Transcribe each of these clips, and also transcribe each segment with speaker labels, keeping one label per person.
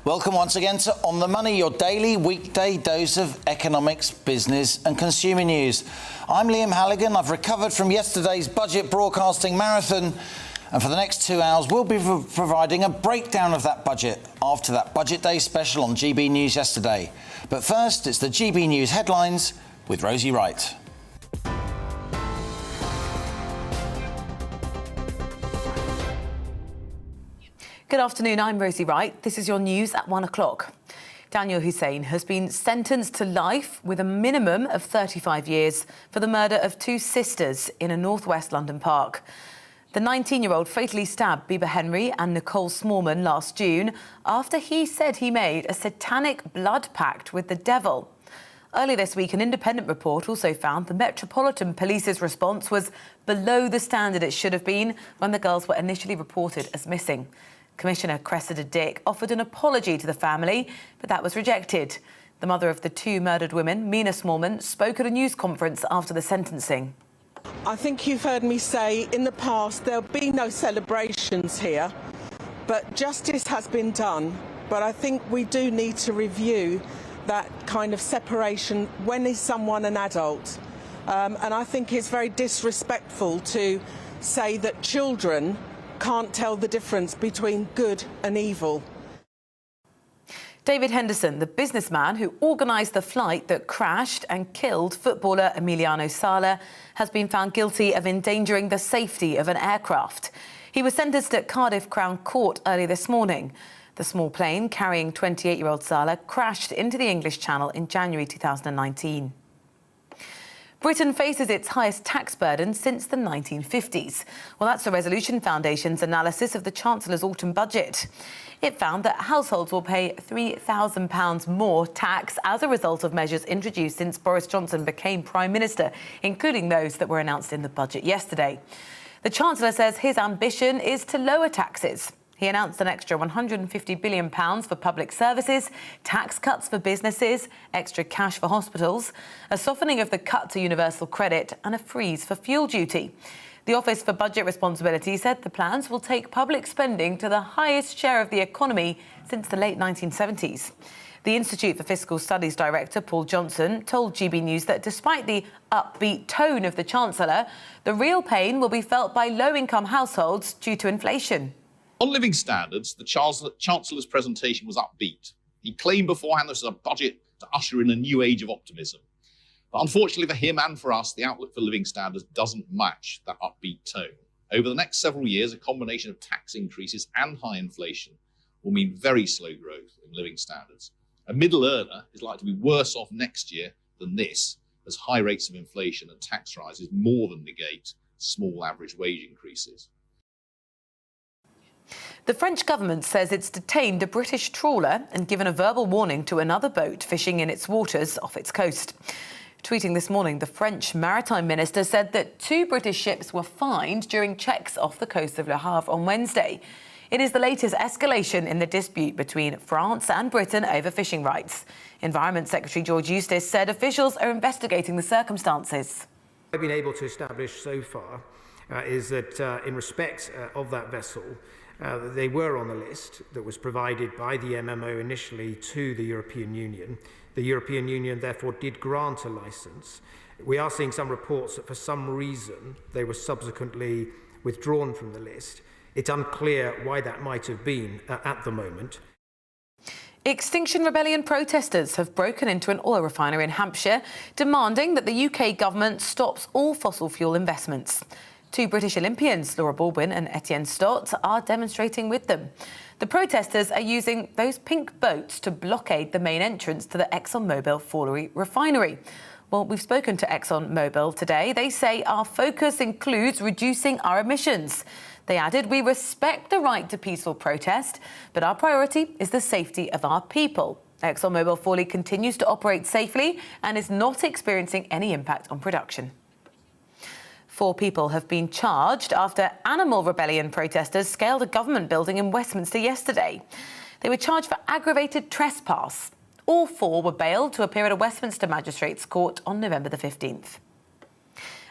Speaker 1: Welcome once again to On the Money, your daily weekday dose of economics, business and consumer news. I'm Liam Halligan. I've recovered from yesterday's budget broadcasting marathon, and for the next 2 hours we'll be providing a breakdown of that budget after that Budget Day special on GB News yesterday. But first, it's the GB News headlines with Rosie Wright.
Speaker 2: Good afternoon, I'm Rosie Wright. This is your news at 1 o'clock. Daniel Hussein has been sentenced to life with a minimum of 35 years for the murder of two sisters in a northwest London park. The 19-year-old fatally stabbed Biba Henry and Nicole Smallman last June after he said he made a satanic blood pact with the devil. Earlier this week, an independent report also found the Metropolitan Police's response was below the standard it should have been when the girls were initially reported as missing. Commissioner Cressida Dick offered an apology to the family, but that was rejected. The mother of the two murdered women, Mina Smallman, spoke at a news conference after the sentencing.
Speaker 3: I think you've heard me say in the past there'll be no celebrations here, but justice has been done. But I think we do need to review that kind of separation. When is someone an adult? And I think it's very disrespectful to say that children can't tell the difference between good and evil.
Speaker 2: David Henderson, the businessman who organised the flight that crashed and killed footballer Emiliano Sala, has been found guilty of endangering the safety of an aircraft. He was sentenced at Cardiff Crown Court early this morning. The small plane carrying 28-year-old Sala crashed into the English Channel in January 2019. Britain faces its highest tax burden since the 1950s. Well, that's the Resolution Foundation's analysis of the Chancellor's autumn budget. It found that households will pay £3,000 more tax as a result of measures introduced since Boris Johnson became Prime Minister, including those that were announced in the budget yesterday. The Chancellor says his ambition is to lower taxes. He announced an extra £150 billion for public services, tax cuts for businesses, extra cash for hospitals, a softening of the cut to universal credit and a freeze for fuel duty. The Office for Budget Responsibility said the plans will take public spending to the highest share of the economy since the late 1970s. The Institute for Fiscal Studies Director Paul Johnson told GB News that despite the upbeat tone of the Chancellor, the real pain will be felt by low-income households due to inflation.
Speaker 4: On living standards, the Chancellor's presentation was upbeat. He claimed beforehand this was a budget to usher in a new age of optimism. But unfortunately for him and for us, the outlook for living standards doesn't match that upbeat tone. Over the next several years, a combination of tax increases and high inflation will mean very slow growth in living standards. A middle earner is likely to be worse off next year than this, as high rates of inflation and tax rises more than negate small average wage increases.
Speaker 2: The French government says it's detained a British trawler and given a verbal warning to another boat fishing in its waters off its coast. Tweeting this morning, the French maritime minister said that two British ships were fined during checks off the coast of Le Havre on Wednesday. It is the latest escalation in the dispute between France and Britain over fishing rights. Environment Secretary George Eustice said officials are investigating the circumstances.
Speaker 5: What I've been able to establish so far is that in respect of that vessel, they were on the list that was provided by the MMO initially to the European Union. The European Union therefore did grant a licence. We are seeing some reports that for some reason they were subsequently withdrawn from the list. It's unclear why that might have been at the moment.
Speaker 2: Extinction Rebellion protesters have broken into an oil refinery in Hampshire, demanding that the UK government stops all fossil fuel investments. Two British Olympians, Laura Baldwin and Etienne Stott, are demonstrating with them. The protesters are using those pink boats to blockade the main entrance to the ExxonMobil Fawley refinery. Well, we've spoken to ExxonMobil today. They say our focus includes reducing our emissions. They added, we respect the right to peaceful protest, but our priority is the safety of our people. ExxonMobil Fawley continues to operate safely and is not experiencing any impact on production. 4 people have been charged after animal rebellion protesters scaled a government building in Westminster yesterday. They were charged for aggravated trespass. All 4 were bailed to appear at a Westminster Magistrates Court on November the 15th.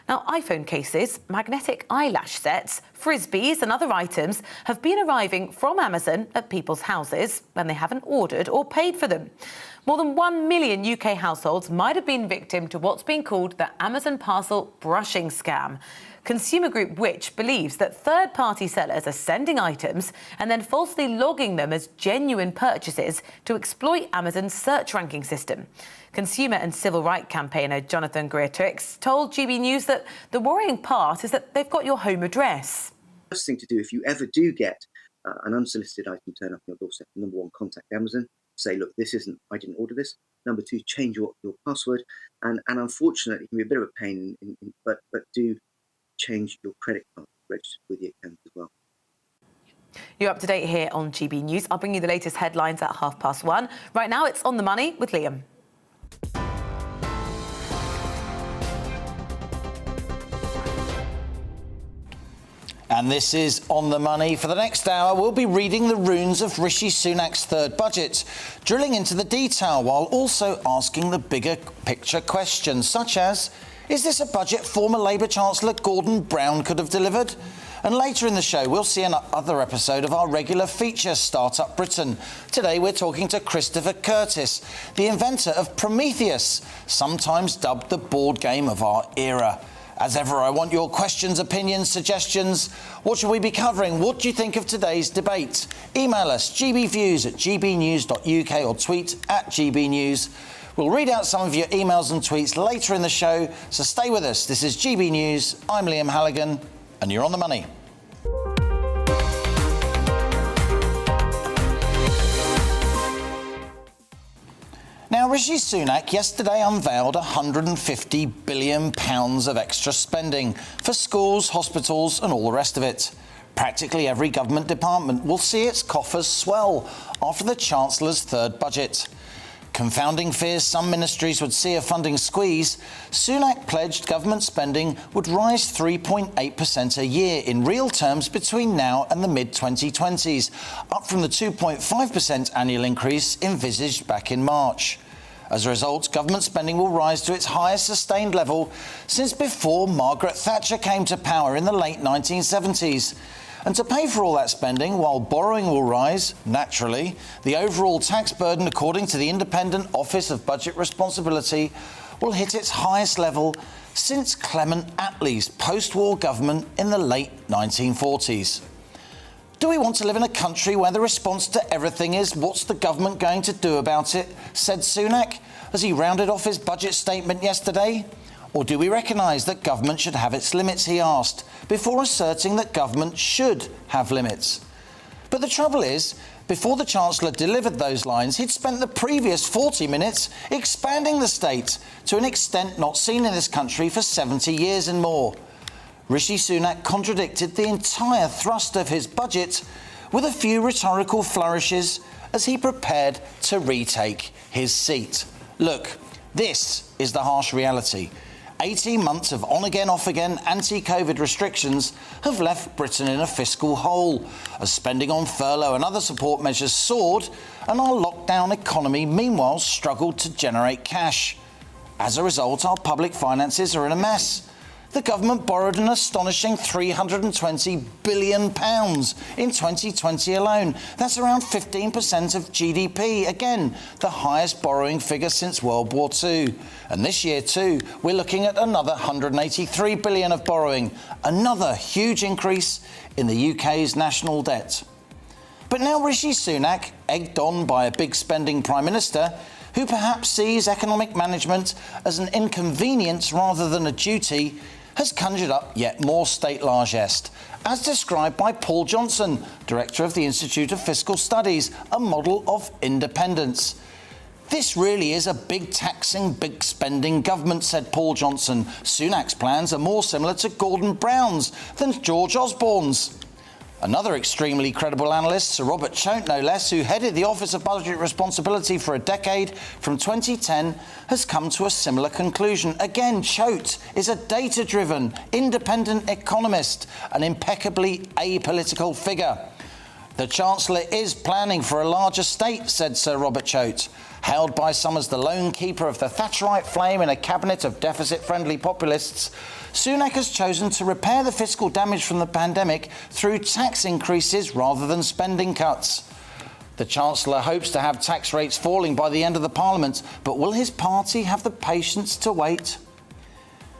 Speaker 2: Now, iPhone cases, magnetic eyelash sets, frisbees and other items have been arriving from Amazon at people's houses when they haven't ordered or paid for them. More than 1 million UK households might have been victim to what's been called the Amazon parcel brushing scam. Consumer group Which believes that third-party sellers are sending items and then falsely logging them as genuine purchases to exploit Amazon's search ranking system. Consumer and civil rights campaigner Jonathan Greer-Trix told GBNews that the worrying part is that they've got your home address.
Speaker 6: First thing to do if you ever do get an unsolicited item turn up on your doorstep, number one, contact Amazon. Say, look, I didn't order this. Number two, change your password. And unfortunately, it can be a bit of a pain, but do change your credit card registered with the account as well.
Speaker 2: You're up to date here on GB News. I'll bring you the latest headlines at 1:30. Right now, it's On the Money with Liam.
Speaker 1: And this is On the Money. For the next hour, we'll be reading the runes of Rishi Sunak's third budget, drilling into the detail while also asking the bigger picture questions, such as, is this a budget former Labour Chancellor Gordon Brown could have delivered? And later in the show, we'll see another episode of our regular feature, Startup Britain. Today, we're talking to Christopher Curtis, the inventor of Prometheus, sometimes dubbed the board game of our era. As ever, I want your questions, opinions, suggestions. What should we be covering? What do you think of today's debate? Email us, gbviews@gbnews.uk or tweet @gbnews. We'll read out some of your emails and tweets later in the show, so stay with us. This is GB News. I'm Liam Halligan, and you're On the Money. Now, Rishi Sunak yesterday unveiled £150 billion of extra spending for schools, hospitals and all the rest of it. Practically every government department will see its coffers swell after the Chancellor's third budget. Confounding fears some ministries would see a funding squeeze, Sunak pledged government spending would rise 3.8% a year in real terms between now and the mid-2020s, up from the 2.5% annual increase envisaged back in March. As a result, government spending will rise to its highest sustained level since before Margaret Thatcher came to power in the late 1970s. And to pay for all that spending, while borrowing will rise, naturally, the overall tax burden, according to the Independent Office of Budget Responsibility, will hit its highest level since Clement Attlee's post-war government in the late 1940s. Do we want to live in a country where the response to everything is, what's the government going to do about it, said Sunak, as he rounded off his budget statement yesterday? Or do we recognise that government should have its limits, he asked, before asserting that government should have limits. But the trouble is, before the Chancellor delivered those lines, he'd spent the previous 40 minutes expanding the state to an extent not seen in this country for 70 years and more. Rishi Sunak contradicted the entire thrust of his budget with a few rhetorical flourishes as he prepared to retake his seat. Look, this is the harsh reality. 18 months of on-again, off-again anti-COVID restrictions have left Britain in a fiscal hole, as spending on furlough and other support measures soared, and our lockdown economy meanwhile struggled to generate cash. As a result, our public finances are in a mess. The government borrowed an astonishing £320 billion in 2020 alone. That's around 15% of GDP. Again, the highest borrowing figure since World War II. And this year, too, we're looking at another £183 billion of borrowing. Another huge increase in the UK's national debt. But now Rishi Sunak, egged on by a big spending Prime Minister, who perhaps sees economic management as an inconvenience rather than a duty, has conjured up yet more state largesse, as described by Paul Johnson, Director of the Institute of Fiscal Studies, a model of independence. This really is a big taxing, big spending government, said Paul Johnson. Sunak's plans are more similar to Gordon Brown's than George Osborne's. Another extremely credible analyst, Sir Robert Choate no less, who headed the Office of Budget Responsibility for a decade from 2010, has come to a similar conclusion. Again, Choate is a data-driven, independent economist, an impeccably apolitical figure. The Chancellor is planning for a large estate, said Sir Robert Choate. Hailed by some as the lone keeper of the Thatcherite flame in a cabinet of deficit-friendly populists, Sunak has chosen to repair the fiscal damage from the pandemic through tax increases rather than spending cuts. The Chancellor hopes to have tax rates falling by the end of the Parliament, but will his party have the patience to wait?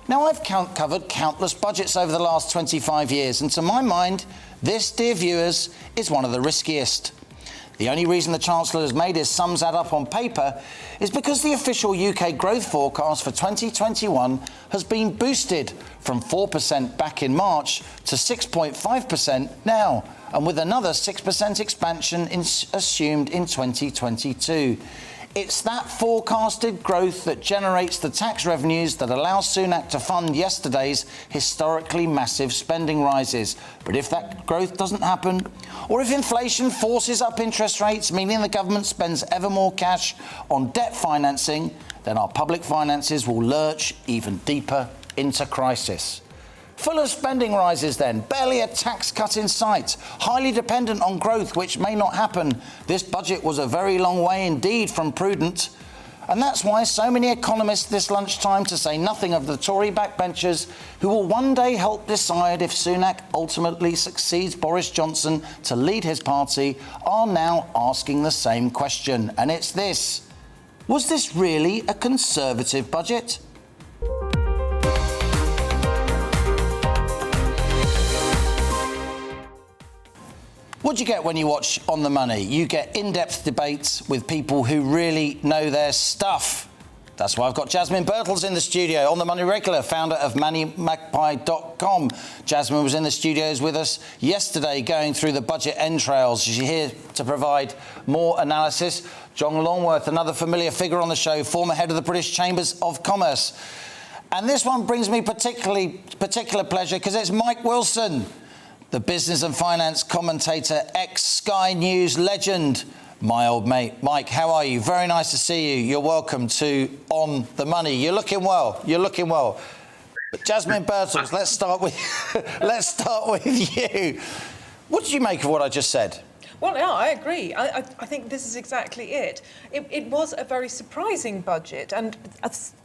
Speaker 1: Now, I've covered countless budgets over the last 25 years, and to my mind, this, dear viewers, is one of the riskiest. The only reason the Chancellor has made his sums add up on paper is because the official UK growth forecast for 2021 has been boosted from 4% back in March to 6.5% now, and with another 6% expansion assumed in 2022. It's that forecasted growth that generates the tax revenues that allow Sunak to fund yesterday's historically massive spending rises. But if that growth doesn't happen, or if inflation forces up interest rates, meaning the government spends ever more cash on debt financing, then our public finances will lurch even deeper into crisis. Full of spending rises then, barely a tax cut in sight, highly dependent on growth which may not happen. This budget was a very long way indeed from prudent. And that's why so many economists this lunchtime, to say nothing of the Tory backbenchers, who will one day help decide if Sunak ultimately succeeds Boris Johnson to lead his party, are now asking the same question. And it's this: was this really a Conservative budget? What do you get when you watch On the Money? You get in-depth debates with people who really know their stuff. That's why I've got Jasmine Burton in the studio, On the Money regular, founder of MoneyMagpie.com. Jasmine was in the studios with us yesterday going through the budget entrails. She's here to provide more analysis. John Longworth, another familiar figure on the show, former head of the British Chambers of Commerce. And this one brings me particular pleasure because it's Mike Wilson, the business and finance commentator, ex-Sky News legend. My old mate. Mike, how are you? Very nice to see you. You're welcome to On the Money. You're looking well. But Jasmine Burton, let's start with you. What did you make of what I just said?
Speaker 7: Well, yeah, I agree. I think this is exactly it. It was a very surprising budget and,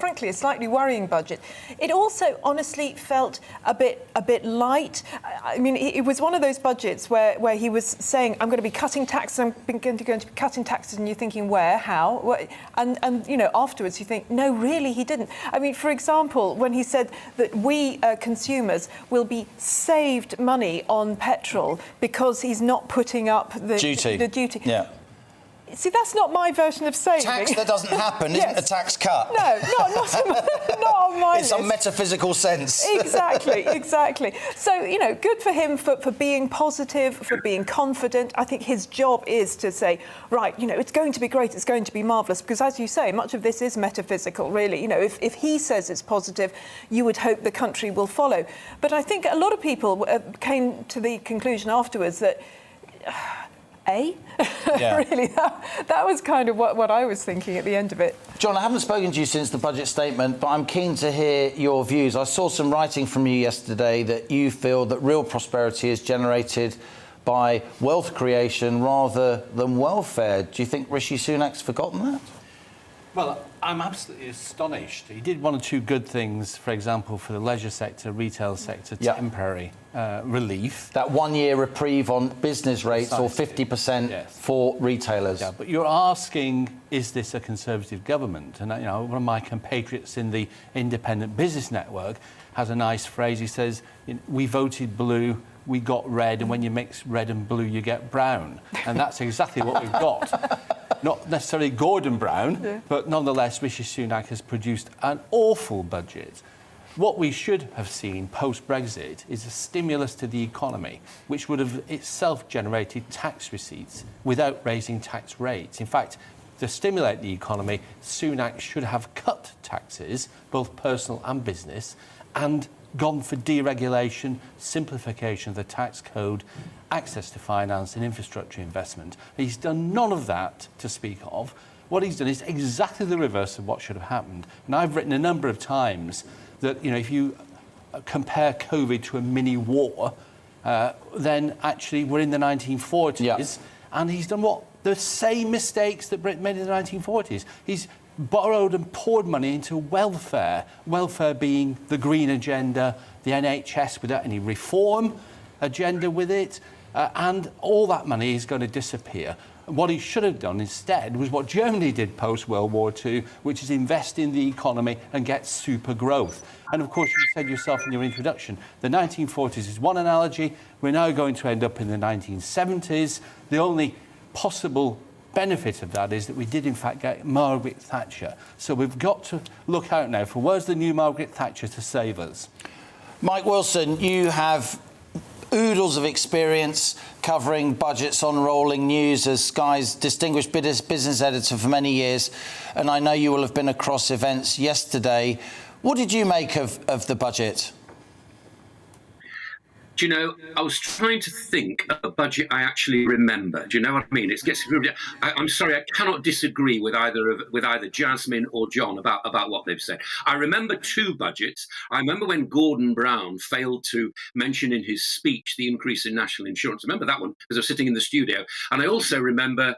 Speaker 7: frankly, a slightly worrying budget. It also, honestly, felt a bit light. I mean, it was one of those budgets where he was saying, I'm going to be cutting taxes, I'm going to be cutting taxes, and you're thinking, where, how? What? And you know, afterwards you think, no, really, he didn't. I mean, for example, when he said that we consumers will be saved money on petrol because he's not putting up the duty.
Speaker 1: Yeah.
Speaker 7: See, that's not my version of saving.
Speaker 1: Tax that doesn't happen isn't a tax cut.
Speaker 7: No, not on my
Speaker 1: In
Speaker 7: list.
Speaker 1: some metaphysical sense.
Speaker 7: Exactly. So, you know, good for him for being positive, for being confident. I think his job is to say, right, you know, it's going to be great, it's going to be marvellous, because as you say, much of this is metaphysical, really. You know, if he says it's positive, you would hope the country will follow. But I think a lot of people came to the conclusion afterwards that...
Speaker 1: Yeah.
Speaker 7: Really, that was kind of what I was thinking at the end of it.
Speaker 1: John, I haven't spoken to you since the budget statement, but I'm keen to hear your views. I saw some writing from you yesterday that you feel that real prosperity is generated by wealth creation rather than welfare. Do you think Rishi Sunak's forgotten that?
Speaker 8: Well, I'm absolutely astonished. He did one or two good things, for example, for the leisure sector, retail sector, temporary relief.
Speaker 1: That 1 year reprieve on business rates or 50% for retailers.
Speaker 8: Yeah, but you're asking, is this a Conservative government? And, you know, one of my compatriots in the Independent Business Network has a nice phrase. He says, we voted blue, we got red, and when you mix red and blue, you get brown. And that's exactly what we've got. Not necessarily Gordon Brown, but nonetheless, Rishi Sunak has produced an awful budget. What we should have seen post-Brexit is a stimulus to the economy, which would have itself generated tax receipts without raising tax rates. In fact, to stimulate the economy, Sunak should have cut taxes, both personal and business, and gone for deregulation, simplification of the tax code, access to finance and infrastructure investment. He's done none of that to speak of. What he's done is exactly the reverse of what should have happened. And I've written a number of times that, you know, if you compare COVID to a mini war, then actually we're in the 1940s.
Speaker 1: Yeah.
Speaker 8: And he's done what? The same mistakes that Britain made in the 1940s. He's borrowed and poured money into welfare being the green agenda, the NHS without any reform agenda with it, and all that money is going to disappear. What he should have done instead was what Germany did post-World War II, which is invest in the economy and get super growth. And of course, you said yourself in your introduction, the 1940s is one analogy. We're now going to end up in the 1970s. The only possible benefit of that is that we did, in fact, get Margaret Thatcher. So we've got to look out now for where's the new Margaret Thatcher to save us.
Speaker 1: Mike Wilson, you have oodles of experience covering budgets on Rolling News as Sky's distinguished business editor for many years, and I know you will have been across events yesterday. What did you make of the budget?
Speaker 9: Do you know, I was trying to think of a budget I actually remember. Do you know what I mean? I'm sorry, I cannot disagree with either Jasmine or John about what they've said. I remember two budgets. I remember when Gordon Brown failed to mention in his speech the increase in national insurance. I remember that one because I was sitting in the studio. And I also remember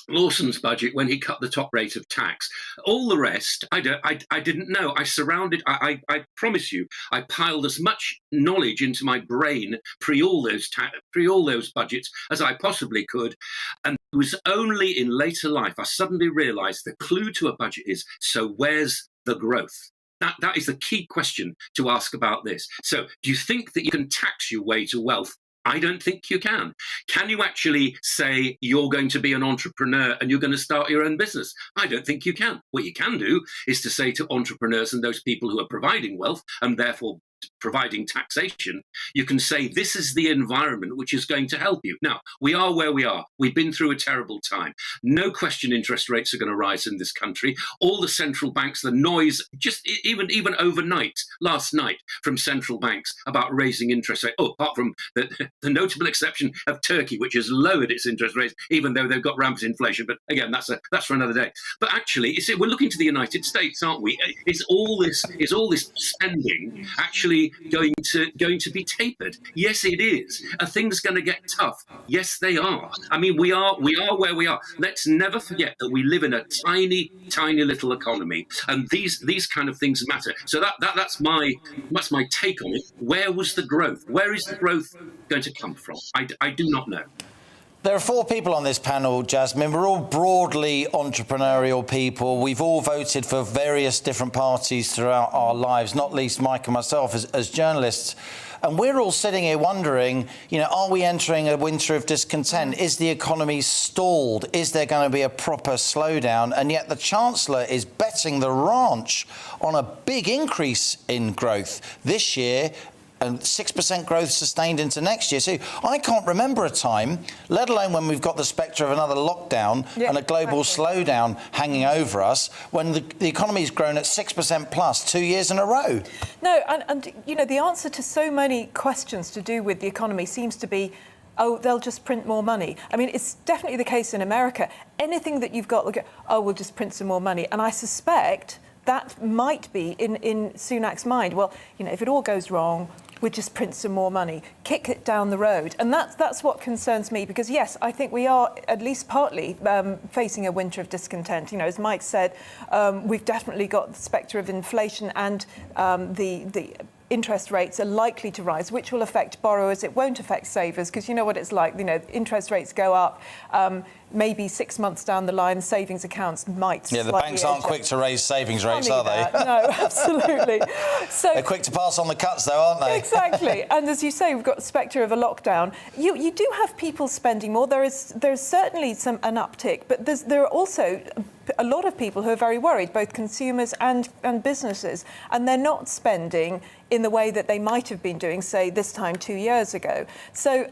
Speaker 9: Lawson's budget when he cut the top rate of tax. All the rest, I didn't know. I promise you, I piled as much knowledge into my brain pre all those budgets as I possibly could. And it was only in later life I suddenly realised the clue to a budget is, so where's the growth? That is the key question to ask about this. So do you think that you can tax your way to wealth? I don't think you can. Can you actually say you're going to be an entrepreneur and you're going to start your own business? I don't think you can. What you can do is to say to entrepreneurs and those people who are providing wealth and therefore providing taxation, you can say this is the environment which is going to help you. Now, we are where we are. We've been through a terrible time. No question interest rates are going to rise in this country. All the central banks, the noise, just even overnight, last night, from central banks about raising interest rates. Oh, apart from the notable exception of Turkey, which has lowered its interest rates, even though they've got rampant inflation. But again, that's for another day. But actually, we're looking to the United States, aren't we? Is all this spending actually going to be tapered? Yes, it is. Are things going to get tough? Yes, they are. I mean, we are where we are. Let's never forget that we live in a tiny little economy, and these kind of things matter. So that's my take on it. Where was the growth? Where is the growth going to come from? I do not know.
Speaker 1: There are four people on this panel, Jasmine. We're all broadly entrepreneurial people. We've all voted for various different parties throughout our lives, not least Mike and myself as journalists. And we're all sitting here wondering, are we entering a winter of discontent? Is the economy stalled? Is there going to be a proper slowdown? And yet the Chancellor is betting the ranch on a big increase in growth this year, and 6% growth sustained into next year. So I can't remember a time, let alone when we've got the spectre of another lockdown and a global slowdown hanging over us, when the economy's grown at 6% plus 2 years in a row.
Speaker 7: No, and the answer to so many questions to do with the economy seems to be, oh, they'll just print more money. I mean, it's definitely the case in America. Anything that you've got, we'll just print some more money. And I suspect that might be in Sunak's mind. Well, if it all goes wrong, we'd just print some more money, kick it down the road. And that's what concerns me, because, yes, I think we are at least partly facing a winter of discontent. As Mike said, we've definitely got the spectre of inflation, and the interest rates are likely to rise, which will affect borrowers. It won't affect savers, because you know what it's like. Interest rates go up. Maybe 6 months down the line, savings accounts might.
Speaker 1: Yeah, the banks aren't quick to raise savings rates, are they?
Speaker 7: No, absolutely. So
Speaker 1: they're quick to pass on the cuts, though, aren't they?
Speaker 7: Exactly. And as you say, we've got the spectre of a lockdown. You do have people spending more. There's certainly an uptick, but there are also a lot of people who are very worried, both consumers and businesses, and they're not spending in the way that they might have been doing, say, this time 2 years ago. So,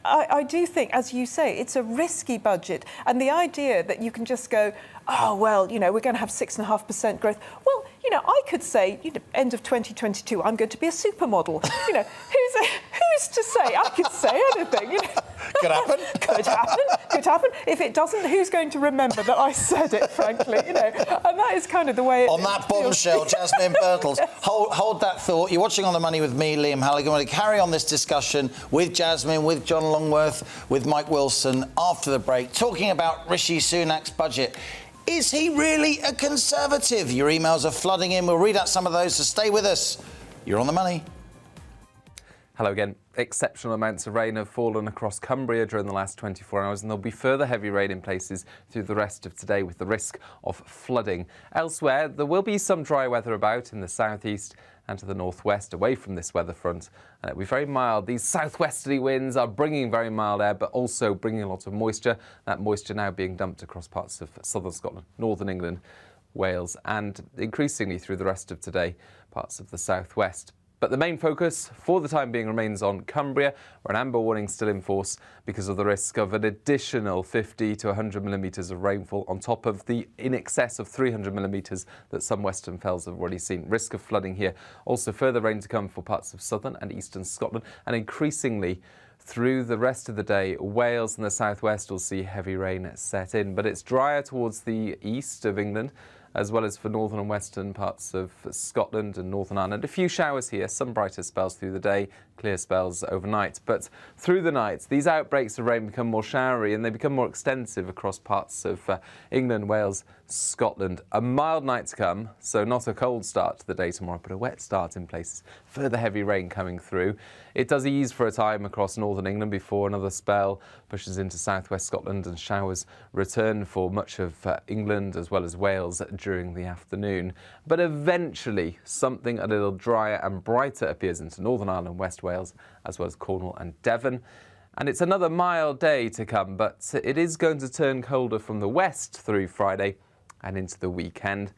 Speaker 7: I do think, as you say, it's a risky budget. And the idea that you can just go, oh, well, we're going to have 6.5% growth. Well, I could say, end of 2022, I'm going to be a supermodel. Who's to say? I could say anything.
Speaker 1: Could happen.
Speaker 7: Could happen. Could happen. If it doesn't, who's going to remember that I said it, frankly, you know? And that is kind of the way it
Speaker 1: On that bombshell, Jasmine Burton, hold that thought. You're watching On the Money with me, Liam Halligan. We're going to carry on this discussion with Jasmine, with John Longworth, with Mike Wilson after the break, talking about Rishi Sunak's budget. Is he really a Conservative? Your emails are flooding in. We'll read out some of those, so stay with us. You're On the Money.
Speaker 10: Hello again. Exceptional amounts of rain have fallen across Cumbria during the last 24 hours, and there'll be further heavy rain in places through the rest of today with the risk of flooding. Elsewhere, there will be some dry weather about in the southeast and to the northwest away from this weather front. And it'll be very mild. These southwesterly winds are bringing very mild air, but also bringing a lot of moisture. That moisture now being dumped across parts of southern Scotland, northern England, Wales, and increasingly through the rest of today, parts of the southwest. But the main focus for the time being remains on Cumbria, where an amber warning is still in force because of the risk of an additional 50 to 100 millimetres of rainfall on top of the in excess of 300 millimetres that some western fells have already seen. Risk of flooding here. Also further rain to come for parts of southern and eastern Scotland, and increasingly through the rest of the day, Wales and the southwest will see heavy rain set in, but it's drier towards the east of England, as well as for northern and western parts of Scotland and Northern Ireland. A few showers here, some brighter spells through the day, clear spells overnight. But through the night, these outbreaks of rain become more showery and they become more extensive across parts of England, Wales, Scotland. A mild night to come, so not a cold start to the day tomorrow, but a wet start in places. Further heavy rain coming through. It does ease for a time across northern England before another spell pushes into southwest Scotland and showers return for much of England as well as Wales during the afternoon. But eventually something a little drier and brighter appears into Northern Ireland and West Wales as well as Cornwall and Devon. And it's another mild day to come, but it is going to turn colder from the west through Friday and into the weekend.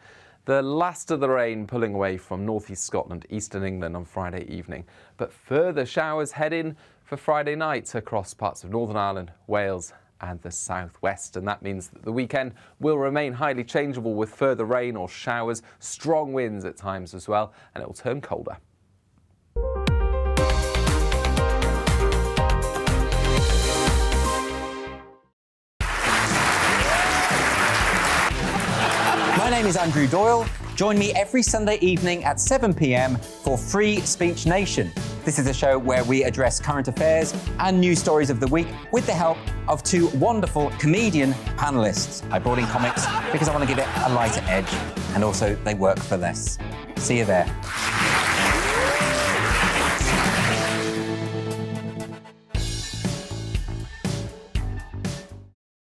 Speaker 10: The last of the rain pulling away from northeast Scotland, eastern England on Friday evening. But further showers head in for Friday night across parts of Northern Ireland, Wales and the southwest. And that means that the weekend will remain highly changeable with further rain or showers, strong winds at times as well, and it will turn colder.
Speaker 11: My name is Andrew Doyle. Join me every Sunday evening at 7 p.m. for Free Speech Nation. This is a show where we address current affairs and news stories of the week with the help of two wonderful comedian panellists. I brought in comics because I want to give it a lighter edge, and also they work for less. See you there.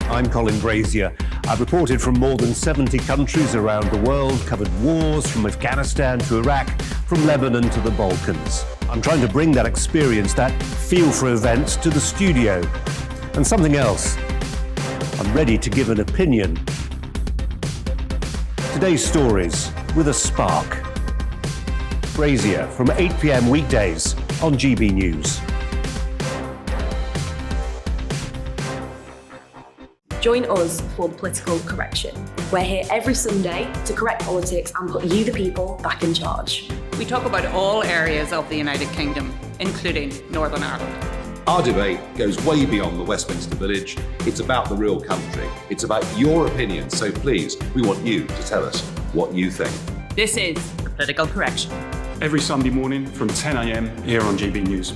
Speaker 12: I'm Colin Brazier. I've reported from more than 70 countries around the world, covered wars from Afghanistan to Iraq, from Lebanon to the Balkans. I'm trying to bring that experience, that feel for events, to the studio. And something else. I'm ready to give an opinion. Today's stories with a spark. Brazier from 8 p.m. weekdays on GB News.
Speaker 13: Join us for Political Correction. We're here every Sunday to correct politics and put you, the people, back in charge.
Speaker 14: We talk about all areas of the United Kingdom, including Northern Ireland.
Speaker 15: Our debate goes way beyond the Westminster Village. It's about the real country. It's about your opinion. So please, we want you to tell us what you think.
Speaker 14: This is Political Correction.
Speaker 16: Every Sunday morning from 10 a.m. here on GB News.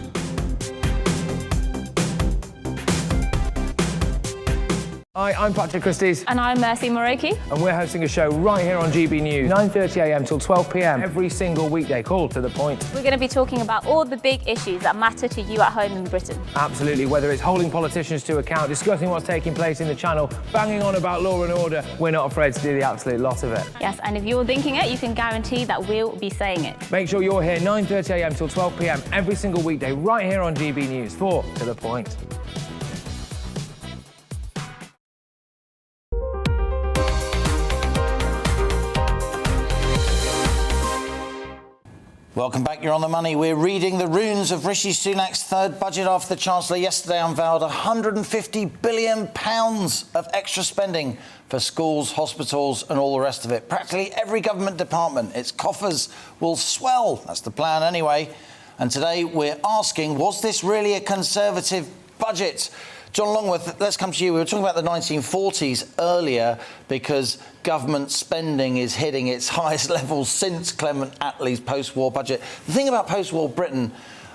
Speaker 17: Hi, I'm Patrick Christie's.
Speaker 18: And I'm Mercy Moroki.
Speaker 17: And we're hosting a show right here on GB News, 9:30am till 12pm, every single weekday. Call to the point.
Speaker 18: We're going to be talking about all the big issues that matter to you at home in Britain.
Speaker 17: Absolutely, whether it's holding politicians to account, discussing what's taking place in the channel, banging on about law and order, we're not afraid to do the absolute lot of it.
Speaker 18: Yes, and if you're thinking it, you can guarantee that we'll be saying it.
Speaker 17: Make sure you're here 9:30am till 12pm, every single weekday, right here on GB News, for To the Point.
Speaker 1: Welcome back, you're on the money. We're reading the runes of Rishi Sunak's third budget after the Chancellor yesterday unveiled £150 billion of extra spending for schools, hospitals and all the rest of it. Practically every government department, its coffers will swell. That's the plan anyway. And today we're asking, was this really a Conservative budget? John Longworth, let's come to you. We were talking about the 1940s earlier because government spending is hitting its highest levels since Clement Attlee's post-war budget. The thing about post-war Britain,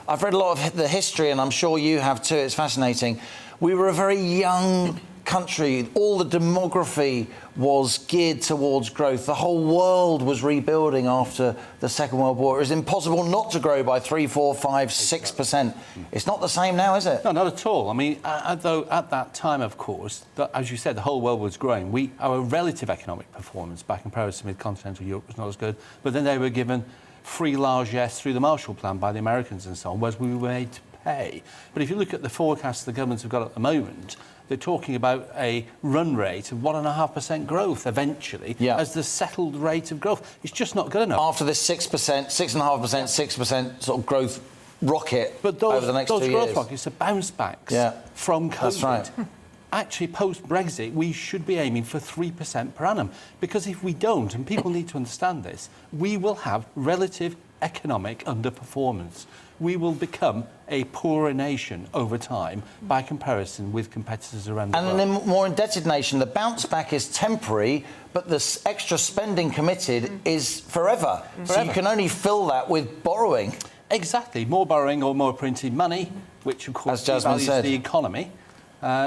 Speaker 1: I've read a lot of the history, and I'm sure you have too, it's fascinating. We were a very young country. All the demography was geared towards growth. The whole world was rebuilding after the Second World War. It was impossible not to grow by 3, 4, 5, 6%. It's not the same now, is it?
Speaker 8: No, not at all. I mean, though at that time, of course, as you said, the whole world was growing. Our relative economic performance back in comparison with continental Europe was not as good. But then they were given free largesse through the Marshall Plan by the Americans and so on, whereas we were made to pay. But if you look at the forecasts the governments have got at the moment, they're talking about a run rate of 1.5% growth eventually as the settled rate of growth. It's just not good enough.
Speaker 1: After this 6%, 6.5%, 6% sort of growth rocket over the next 2 years.
Speaker 8: Those growth rockets are bounce backs from COVID.
Speaker 1: That's right.
Speaker 8: Actually, post-Brexit, we should be aiming for 3% per annum. Because if we don't, and people need to understand this, we will have relative economic underperformance. We will become a poorer nation over time by comparison with competitors around the world.
Speaker 1: And a more indebted nation. The bounce back is temporary, but the extra spending committed is forever. So you can only fill that with borrowing.
Speaker 8: Exactly. More borrowing or more printed money, which, of course, devalues the economy.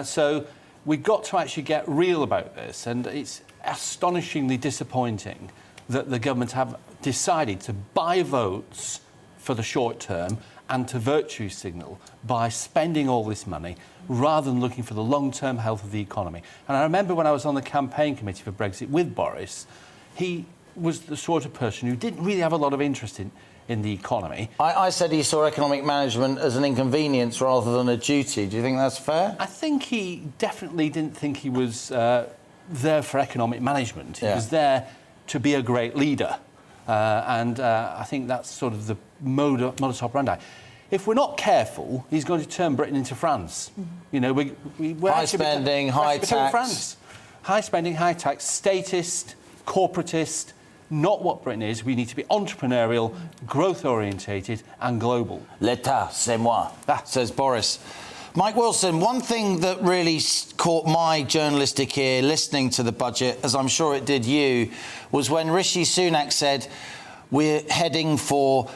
Speaker 8: So we've got to actually get real about this. And it's astonishingly disappointing that the government have decided to buy votes for the short term and to virtue signal by spending all this money rather than looking for the long-term health of the economy. And I remember when I was on the campaign committee for Brexit with Boris, he was the sort of person who didn't really have a lot of interest in the economy.
Speaker 1: I said he saw economic management as an inconvenience rather than a duty. Do you think that's fair?
Speaker 8: I think he definitely didn't think he was there for economic management. He was there to be a great leader. And I think that's sort of the modus operandi. If we're not careful, he's going to turn Britain into France. You know, we're
Speaker 1: high spending, high tax.
Speaker 8: France. High spending, high tax, statist, corporatist, not what Britain is. We need to be entrepreneurial, growth-orientated and global.
Speaker 1: L'État, c'est moi, says Boris. Mike Wilson, one thing that really caught my journalistic ear listening to the budget, as I'm sure it did you, was when Rishi Sunak said we're heading for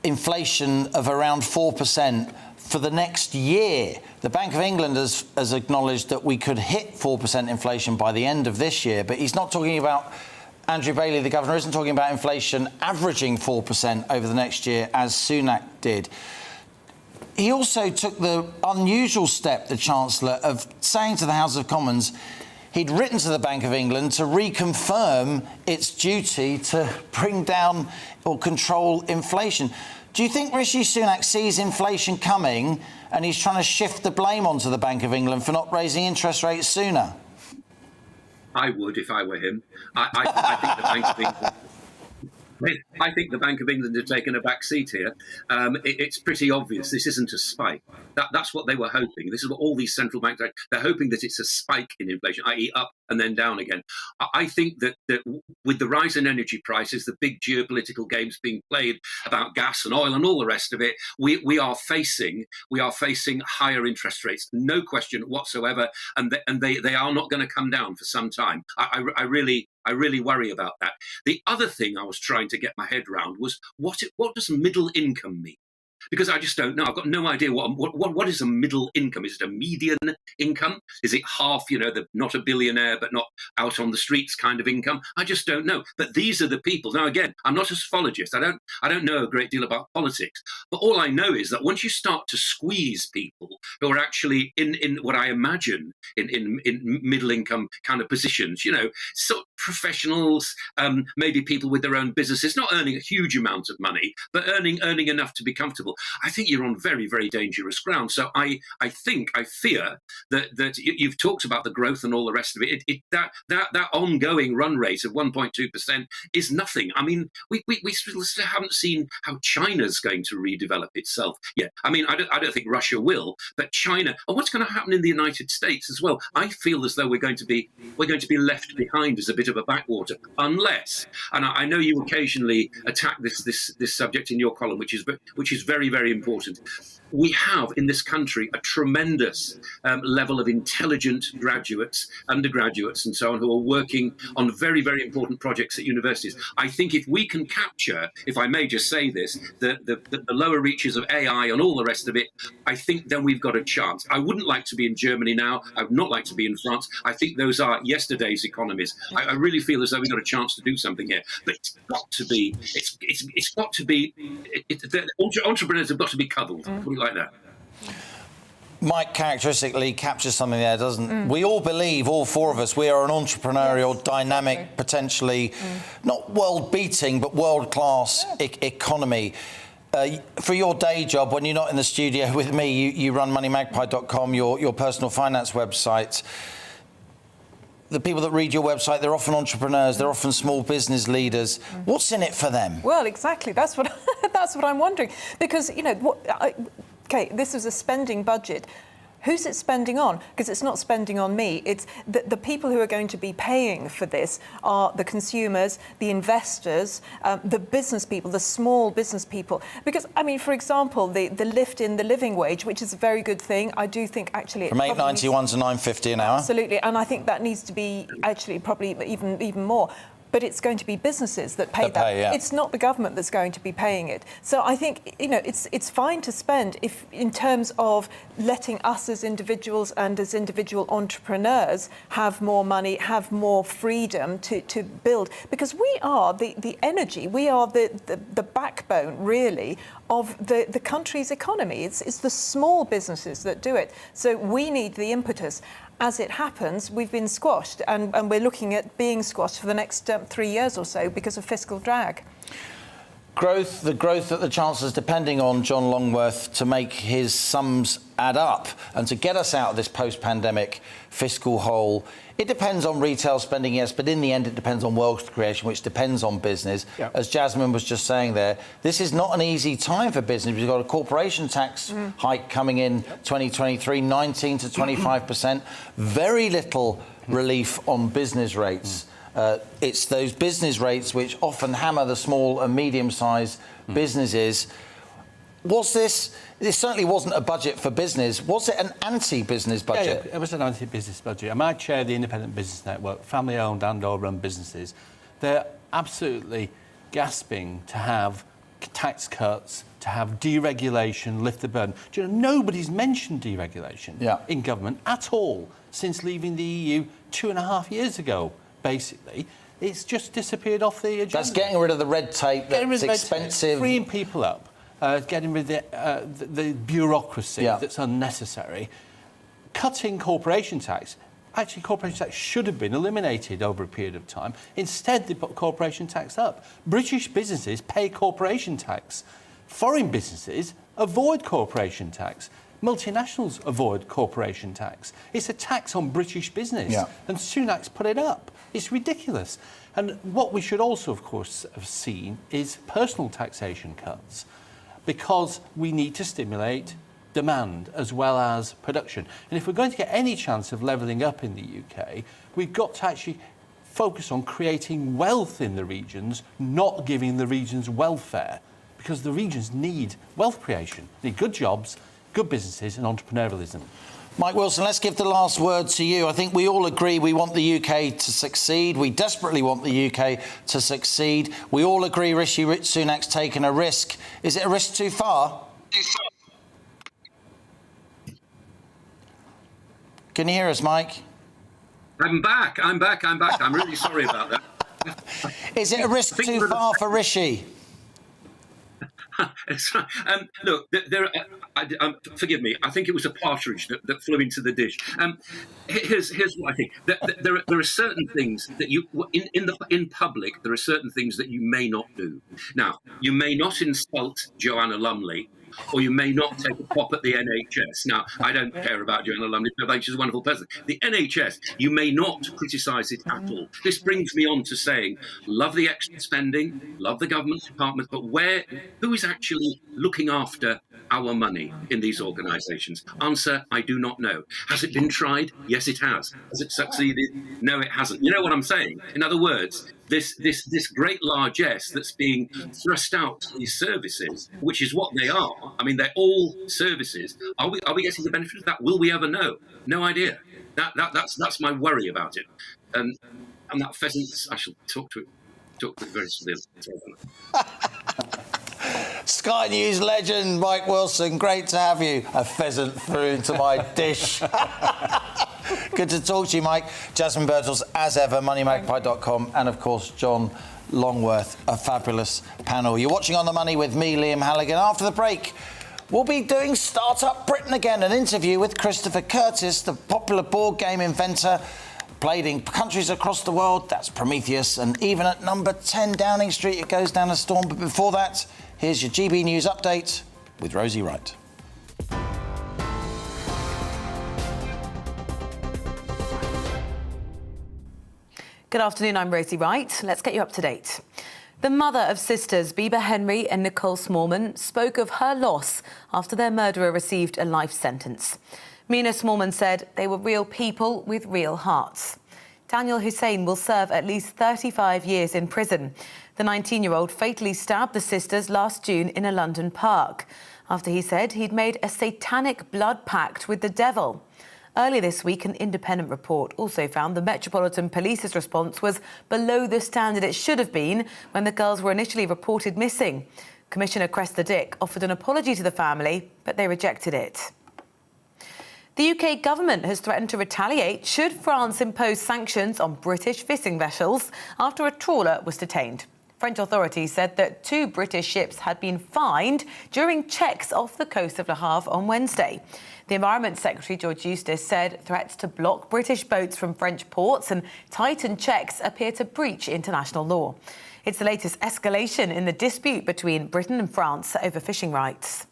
Speaker 1: inflation of around 4% for the next year. The Bank of England has acknowledged that we could hit 4% inflation by the end of this year, but he's not talking about, Andrew Bailey, the governor, isn't talking about inflation averaging 4% over the next year, as Sunak did. He also took the unusual step, the Chancellor, of saying to the House of Commons he'd written to the Bank of England to reconfirm its duty to bring down or control inflation. Do you think Rishi Sunak sees inflation coming and he's trying to shift the blame onto the Bank of England for not raising interest rates sooner?
Speaker 9: I would if I were him. I think the Bank of England... I think the Bank of England have taken a back seat here. It's pretty obvious this isn't a spike. That's what they were hoping. This is what all these central banks are. They're hoping that it's a spike in inflation, i.e. up and then down again. I think that with the rise in energy prices, the big geopolitical games being played about gas and oil and all the rest of it, we are facing higher interest rates, no question whatsoever, and they are not going to come down for some time. I really worry about that. The other thing I was trying to get my head around was what does middle income mean? Because I just don't know. I've got no idea what is a middle income. Is it a median income? Is it half, the not a billionaire but not out on the streets kind of income? I just don't know. But these are the people. Now, again, I'm not a psephologist. I don't know a great deal about politics. But all I know is that once you start to squeeze people who are actually in what I imagine in middle income kind of positions, sort of professionals, maybe people with their own businesses, not earning a huge amount of money, but earning enough to be comfortable. I think you're on very, very dangerous ground. So I fear that you've talked about the growth and all the rest of it. That ongoing run rate of 1.2% is nothing. I mean, we still haven't seen how China's going to redevelop itself yet. I mean, I don't think Russia will, but China, and what's going to happen in the United States as well? I feel as though we're going to be left behind as a bit of a backwater, unless, and I know you occasionally attack this subject in your column, which is very, very important. we have in this country a tremendous level of intelligent graduates, undergraduates and so on, who are working on very, very important projects at universities. I think if we can capture, if I may just say this, the lower reaches of AI and all the rest of it, I think then we've got a chance. I wouldn't like to be in Germany now. I would not like to be in France. I think those are yesterday's economies. I really feel as though we've got a chance to do something here. But it's got to be, the entrepreneurs have got to be cuddled. Put it like that.
Speaker 1: Mike characteristically captures something there, doesn't we? All believe, all four of us, we are an entrepreneurial, dynamic, potentially not world-beating, but world-class economy. For your day job, when you're not in the studio with me, you run moneymagpie.com, your personal finance website. The people that read your website, they're often entrepreneurs, they're often small business leaders. What's in it for them?
Speaker 7: Well, exactly. That's what I'm wondering. Because, you know, okay, this is a spending budget. Who's it spending on? Because it's not spending on me. It's the people who are going to be paying for this are the consumers, the investors, the business people, the small business people. Because, I mean, for example, the lift in the living wage, which is a very good thing. I do think actually...
Speaker 1: From $8.91 to $9.50 an hour.
Speaker 7: Absolutely. And I think that needs to be actually probably even more. But it's going to be businesses that pay that.
Speaker 1: Yeah.
Speaker 7: It's not the government that's going to be paying it. So I think, you know, it's fine to spend if in terms of letting us as individuals and as individual entrepreneurs have more money, have more freedom to build. Because we are the energy, we are the backbone, really, of the country's economy. It's the small businesses that do it. So we need the impetus. As it happens, we've been squashed, and we're looking at being squashed for the next 3 years or so because of fiscal drag.
Speaker 1: The growth that the Chancellor's depending on John Longworth to make his sums add up and to get us out of this post-pandemic fiscal hole. It depends on retail spending, yes, but in the end it depends on wealth creation, which depends on business. Yep. As Jasmine was just saying there, this is not an easy time for business. We've got a corporation tax hike coming in 2023, 19 to 25%. Very little relief on business rates. It's those business rates which often hammer the small and medium-sized businesses. This certainly wasn't a budget for business. Was it an anti-business budget?
Speaker 8: Yeah, it was an anti-business budget. I chair the Independent Business Network, family-owned and or run businesses. They're absolutely gasping to have tax cuts, to have deregulation, lift the burden. Do you know, nobody's mentioned deregulation in government at all since leaving the EU 2.5 years ago, basically. It's just disappeared off the agenda.
Speaker 1: That's getting rid of the red tape that's expensive.
Speaker 8: Freeing people up. Getting rid of the bureaucracy that's unnecessary. Cutting corporation tax. Actually, corporation tax should have been eliminated over a period of time. Instead, they put corporation tax up. British businesses pay corporation tax. Foreign businesses avoid corporation tax. Multinationals avoid corporation tax. It's a tax on British business. And Sunak's put it up. It's ridiculous. And what we should also, of course, have seen is personal taxation cuts, because we need to stimulate demand as well as production. And if we're going to get any chance of levelling up in the UK, we've got to actually focus on creating wealth in the regions, not giving the regions welfare, because the regions need wealth creation, they need good jobs, good businesses and entrepreneurialism.
Speaker 1: Mike Wilson, let's give the last word to you. I think we all agree we want the UK to succeed. We desperately want the UK to succeed. We all agree Rishi Sunak's taken a risk. Is it a risk too far? Can you hear us, Mike?
Speaker 9: I'm back. I'm really sorry about that.
Speaker 1: Is it a risk too far for Rishi?
Speaker 9: Look, forgive me. I think it was a partridge that flew into the dish. Here's what I think. There are certain things that you, in public, there are certain things that you may not do. Now, you may not insult Joanna Lumley, or you may not take a pop at the NHS. Now, I don't care about Joanna Lumley. I think she's a wonderful person. The NHS, you may not criticise it at all. This brings me on to saying, love the extra spending, love the government departments, but who is actually looking after our money in these organisations? Answer, I do not know. Has it been tried? Yes, it has. Has it succeeded? No, it hasn't. You know what I'm saying? In other words, this great largesse that's being thrust out to these services, which is what they are. I mean, they're all services. Are we getting the benefit of that? Will we ever know? No idea. That's my worry about it. And that pheasant, I shall talk to it very soon.
Speaker 1: Sky News legend Mike Wilson, great to have you. A pheasant threw into my dish. Good to talk to you, Mike. Jasmine Burton, as ever, moneymagpie.com, and of course, John Longworth, a fabulous panel. You're watching On the Money with me, Liam Halligan. After the break, we'll be doing Startup Britain again, an interview with Christopher Curtis, the popular board game inventor, played in countries across the world. That's Prometheus, and even at number 10 Downing Street, it goes down a storm. But before that, here's your GB News update with Rosie Wright.
Speaker 2: Good afternoon, I'm Rosie Wright. Let's get you up to date. The mother of sisters Bieber Henry and Nicole Smallman spoke of her loss after their murderer received a life sentence. Mina Smallman said they were real people with real hearts. Daniel Hussein will serve at least 35 years in prison. The 19-year-old fatally stabbed the sisters last June in a London park after he said he'd made a satanic blood pact with the devil. Earlier this week, an independent report also found the Metropolitan Police's response was below the standard it should have been when the girls were initially reported missing. Commissioner Cressida Dick offered an apology to the family, but they rejected it. The UK government has threatened to retaliate should France impose sanctions on British fishing vessels after a trawler was detained. French authorities said that 2 British ships had been fined during checks off the coast of Le Havre on Wednesday. The Environment Secretary, George Eustace, said threats to block British boats from French ports and tighten checks appear to breach international law. It's the latest escalation in the dispute between Britain and France over fishing rights.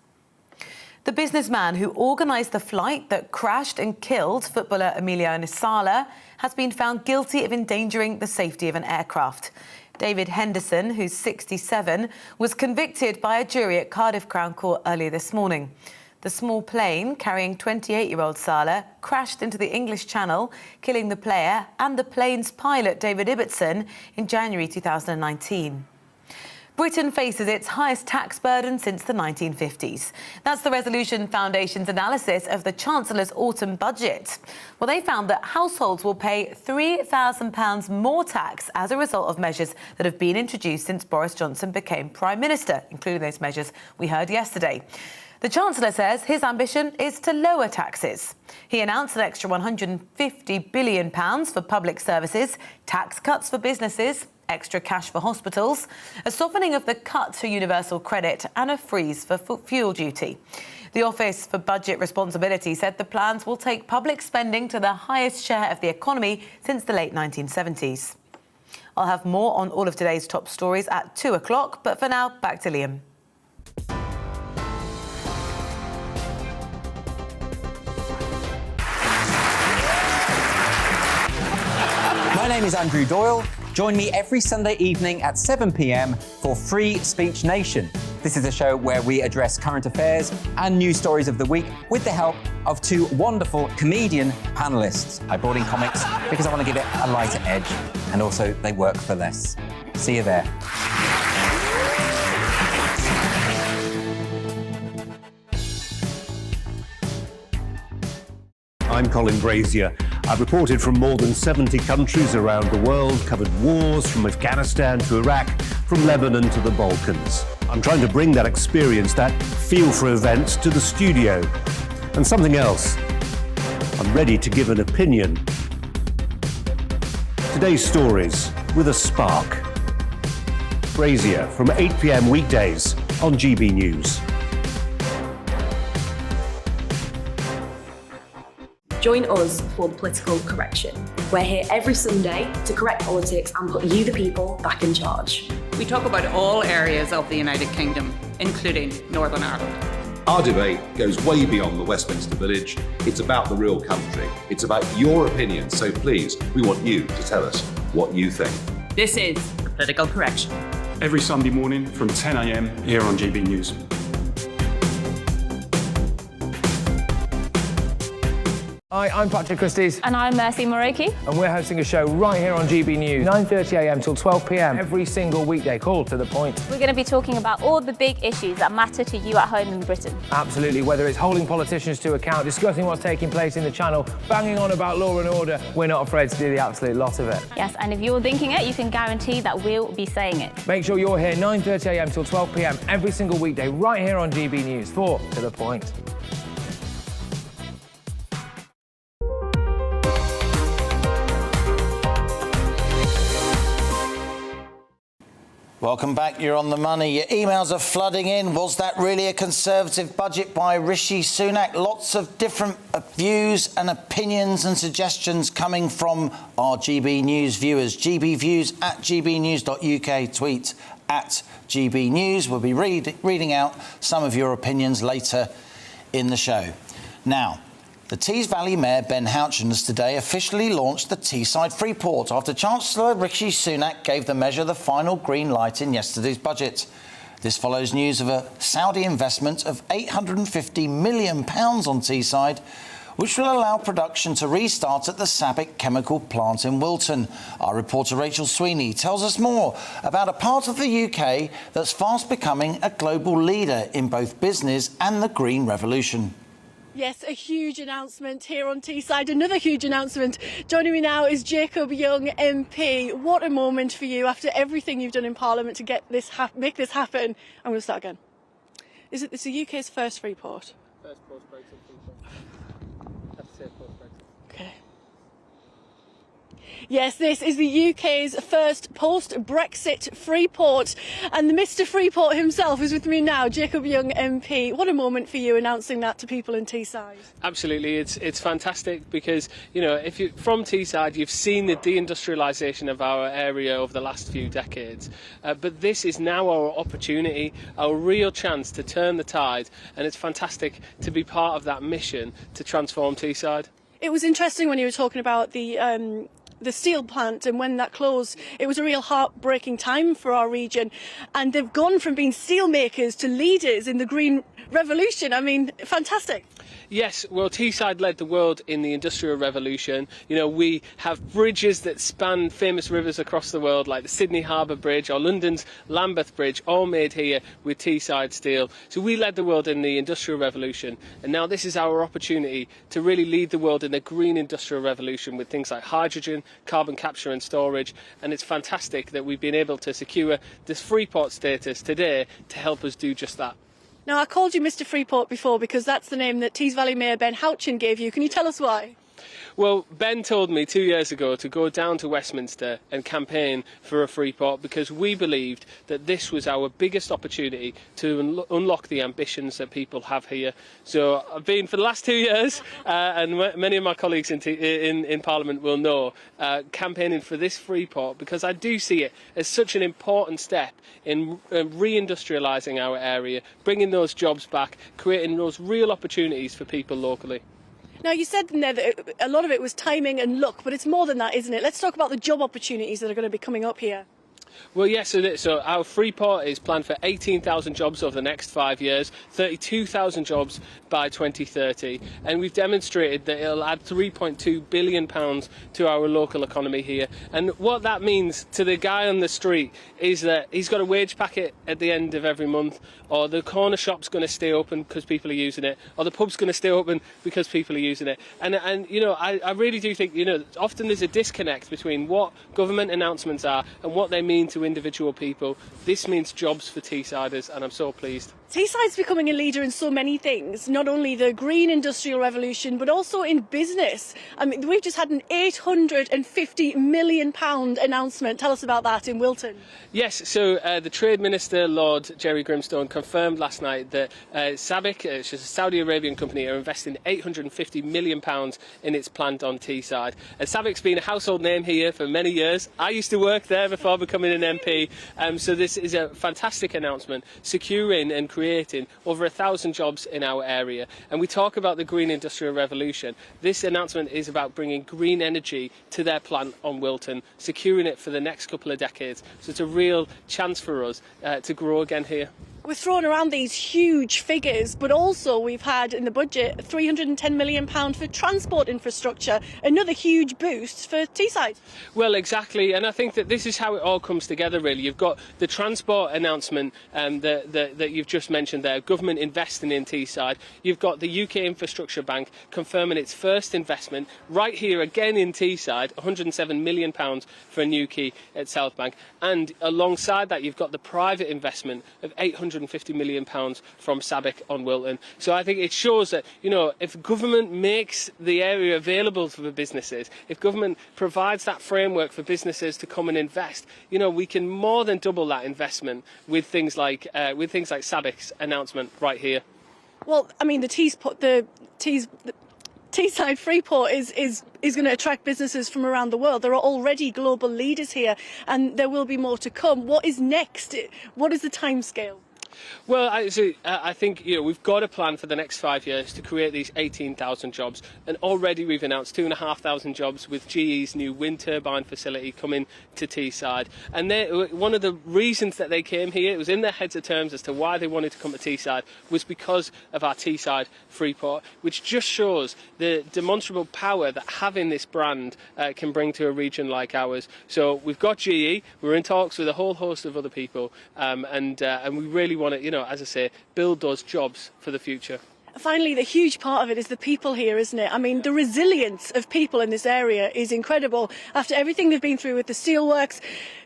Speaker 2: The businessman who organised the flight that crashed and killed footballer Emiliano Sala has been found guilty of endangering the safety of an aircraft. David Henderson, who's 67, was convicted by a jury at Cardiff Crown Court earlier this morning. The small plane carrying 28-year-old Sala crashed into the English Channel, killing the player and the plane's pilot, David Ibbotson, in January 2019. Britain faces its highest tax burden since the 1950s. That's the Resolution Foundation's analysis of the Chancellor's autumn budget. Well, they found that households will pay £3,000 more tax as a result of measures that have been introduced since Boris Johnson became Prime Minister, including those measures we heard yesterday. The Chancellor says his ambition is to lower taxes. He announced an extra £150 billion for public services, tax cuts for businesses, extra cash for hospitals, a softening of the cut to universal credit and a freeze for fuel duty. The Office for Budget Responsibility said the plans will take public spending to the highest share of the economy since the late 1970s. I'll have more on all of today's top stories at 2 o'clock, but for now, back to Liam.
Speaker 11: My name is Andrew Doyle. Join me every Sunday evening at 7 p.m. for Free Speech Nation. This is a show where we address current affairs and news stories of the week with the help of 2 wonderful comedian panellists. I brought in comics because I want to give it a lighter edge, and also they work for less. See you there.
Speaker 12: I'm Colin Brazier. I've reported from more than 70 countries around the world, covered wars from Afghanistan to Iraq, from Lebanon to the Balkans. I'm trying to bring that experience, that feel for events, to the studio. And something else. I'm ready to give an opinion. Today's stories with a spark. Brazier from 8 p.m. weekdays on GB News.
Speaker 13: Join us for the political correction. We're here every Sunday to correct politics and put you, the people, back in charge.
Speaker 14: We talk about all areas of the United Kingdom, including Northern Ireland.
Speaker 15: Our debate goes way beyond the Westminster Village. It's about the real country. It's about your opinion. So please, we want you to tell us what you think.
Speaker 14: This is the political correction.
Speaker 16: Every Sunday morning from 10 a.m. here on GB News.
Speaker 17: Hi, I'm Patrick Christie's.
Speaker 18: And I'm Mercy Moroki.
Speaker 17: And we're hosting a show right here on GB News, 9:30am till 12pm, every single weekday. Call to the point.
Speaker 18: We're going to be talking about all the big issues that matter to you at home in Britain.
Speaker 17: Absolutely, whether it's holding politicians to account, discussing what's taking place in the Channel, banging on about law and order, we're not afraid to do the absolute lot of it.
Speaker 18: Yes, and if you're thinking it, you can guarantee that we'll be saying it.
Speaker 17: Make sure you're here 9:30am till 12pm, every single weekday, right here on GB News, for To the Point.
Speaker 1: Welcome back, you're on the money. Your emails are flooding in. Was that really a Conservative budget by Rishi Sunak? Lots of different views and opinions and suggestions coming from our GB News viewers. GB Views at gbnews.uk, tweet at GB News. We'll be reading out some of your opinions later in the show. Now, the Tees Valley Mayor Ben Houchen has today officially launched the Teesside Freeport after Chancellor Rishi Sunak gave the measure the final green light in yesterday's budget. This follows news of a Saudi investment of £850 million on Teesside, which will allow production to restart at the SABIC chemical plant in Wilton. Our reporter Rachel Sweeney tells us more about a part of the UK that's fast becoming a global leader in both business and the green revolution.
Speaker 19: Yes, a huge announcement here on Teesside. Another huge announcement. Joining me now is Jacob Young MP. What a moment for you after everything you've done in Parliament to get this make this happen. I'm going to start again. Is it the UK's first free port?
Speaker 20: First post-Brexit free port. Have to say post-Brexit.
Speaker 19: Okay. Yes, this is the UK's first post-Brexit Freeport, and the Mr Freeport himself is with me now, Jacob Young MP. What a moment for you announcing that to people in Teesside.
Speaker 20: Absolutely, it's fantastic because, you know, if you from Teesside, you've seen the deindustrialisation of our area over the last few decades, but this is now our opportunity, our real chance to turn the tide, and it's fantastic to be part of that mission to transform Teesside.
Speaker 19: It was interesting when you were talking about the steel plant, and when that closed, it was a real heartbreaking time for our region, and they've gone from being steel makers to leaders in the green revolution. I mean, fantastic.
Speaker 20: Yes, well, Teesside led the world in the Industrial Revolution. You know, we have bridges that span famous rivers across the world, like the Sydney Harbour Bridge or London's Lambeth Bridge, all made here with Teesside steel. So we led the world in the Industrial Revolution, and now this is our opportunity to really lead the world in the green Industrial Revolution with things like hydrogen, carbon capture and storage, and it's fantastic that we've been able to secure this Freeport status today to help us do just that.
Speaker 19: Now, I called you Mr Freeport before because that's the name that Tees Valley Mayor Ben Houchen gave you. Can you tell us why?
Speaker 20: Well, Ben told me 2 years ago to go down to Westminster and campaign for a Freeport because we believed that this was our biggest opportunity to unlock the ambitions that people have here. So I've been for the last 2 years, and many of my colleagues in Parliament will know, campaigning for this Freeport because I do see it as such an important step in reindustrialising our area, bringing those jobs back, creating those real opportunities for people locally.
Speaker 19: Now, you said in there that a lot of it was timing and luck, but it's more than that, isn't it? Let's talk about the job opportunities that are going to be coming up here.
Speaker 20: Well, yes, so our Freeport is planned for 18,000 jobs over the next 5 years, 32,000 jobs by 2030, and we've demonstrated that it'll add £3.2 billion to our local economy here. And what that means to the guy on the street is that he's got a wage packet at the end of every month, or the corner shop's going to stay open because people are using it, or the pub's going to stay open because people are using it. And you know, I really do think, you know, often there's a disconnect between what government announcements are and what they mean to individual people. This means jobs for Teessiders, and I'm so pleased.
Speaker 19: Teesside's becoming a leader in so many things, not only the green industrial revolution, but also in business. I mean, we've just had an £850 million announcement. Tell us about that in Wilton.
Speaker 20: Yes, so the Trade Minister, Lord Jerry Grimstone, confirmed last night that SABIC, which is a Saudi Arabian company, are investing £850 million in its plant on Teesside. And SABIC's been a household name here for many years. I used to work there before becoming an MP, so this is a fantastic announcement, securing and creating over 1,000 jobs in our area. And we talk about the green industrial revolution. This announcement is about bringing green energy to their plant on Wilton, securing it for the next couple of decades. So it's a real chance for us to grow again here.
Speaker 19: We're throwing around these huge figures, but also we've had in the budget £310 million for transport infrastructure, another huge boost for Teesside.
Speaker 20: Well, exactly, and I think that this is how it all comes together, really. You've got the transport announcement that you've just mentioned there, government investing in Teesside. You've got the UK Infrastructure Bank confirming its first investment right here again in Teesside, £107 million for a new quay at South Bank. And alongside that, you've got the private investment of £850 million from SABIC on Wilton. So I think it shows that, you know, if government makes the area available for businesses, if government provides that framework for businesses to come and invest, you know, we can more than double that investment with things like SABIC's announcement right here.
Speaker 19: Well, I mean, the Teesside Freeport is going to attract businesses from around the world. There are already global leaders here, and there will be more to come. What is next? What is the timescale?
Speaker 20: Well, I think, you know, we've got a plan for the next 5 years to create these 18,000 jobs, and already we've announced 2,500 jobs with GE's new wind turbine facility coming to Teesside. And one of the reasons that they came here, it was in their heads of terms as to why they wanted to come to Teesside, was because of our Teesside Freeport, which just shows the demonstrable power that having this brand can bring to a region like ours. So we've got GE, we're in talks with a whole host of other people, and we really want to, you know, as I say, build those jobs for the future.
Speaker 19: Finally, the huge part of it is the people here, isn't it? I mean, the resilience of people in this area is incredible. After everything they've been through with the steelworks,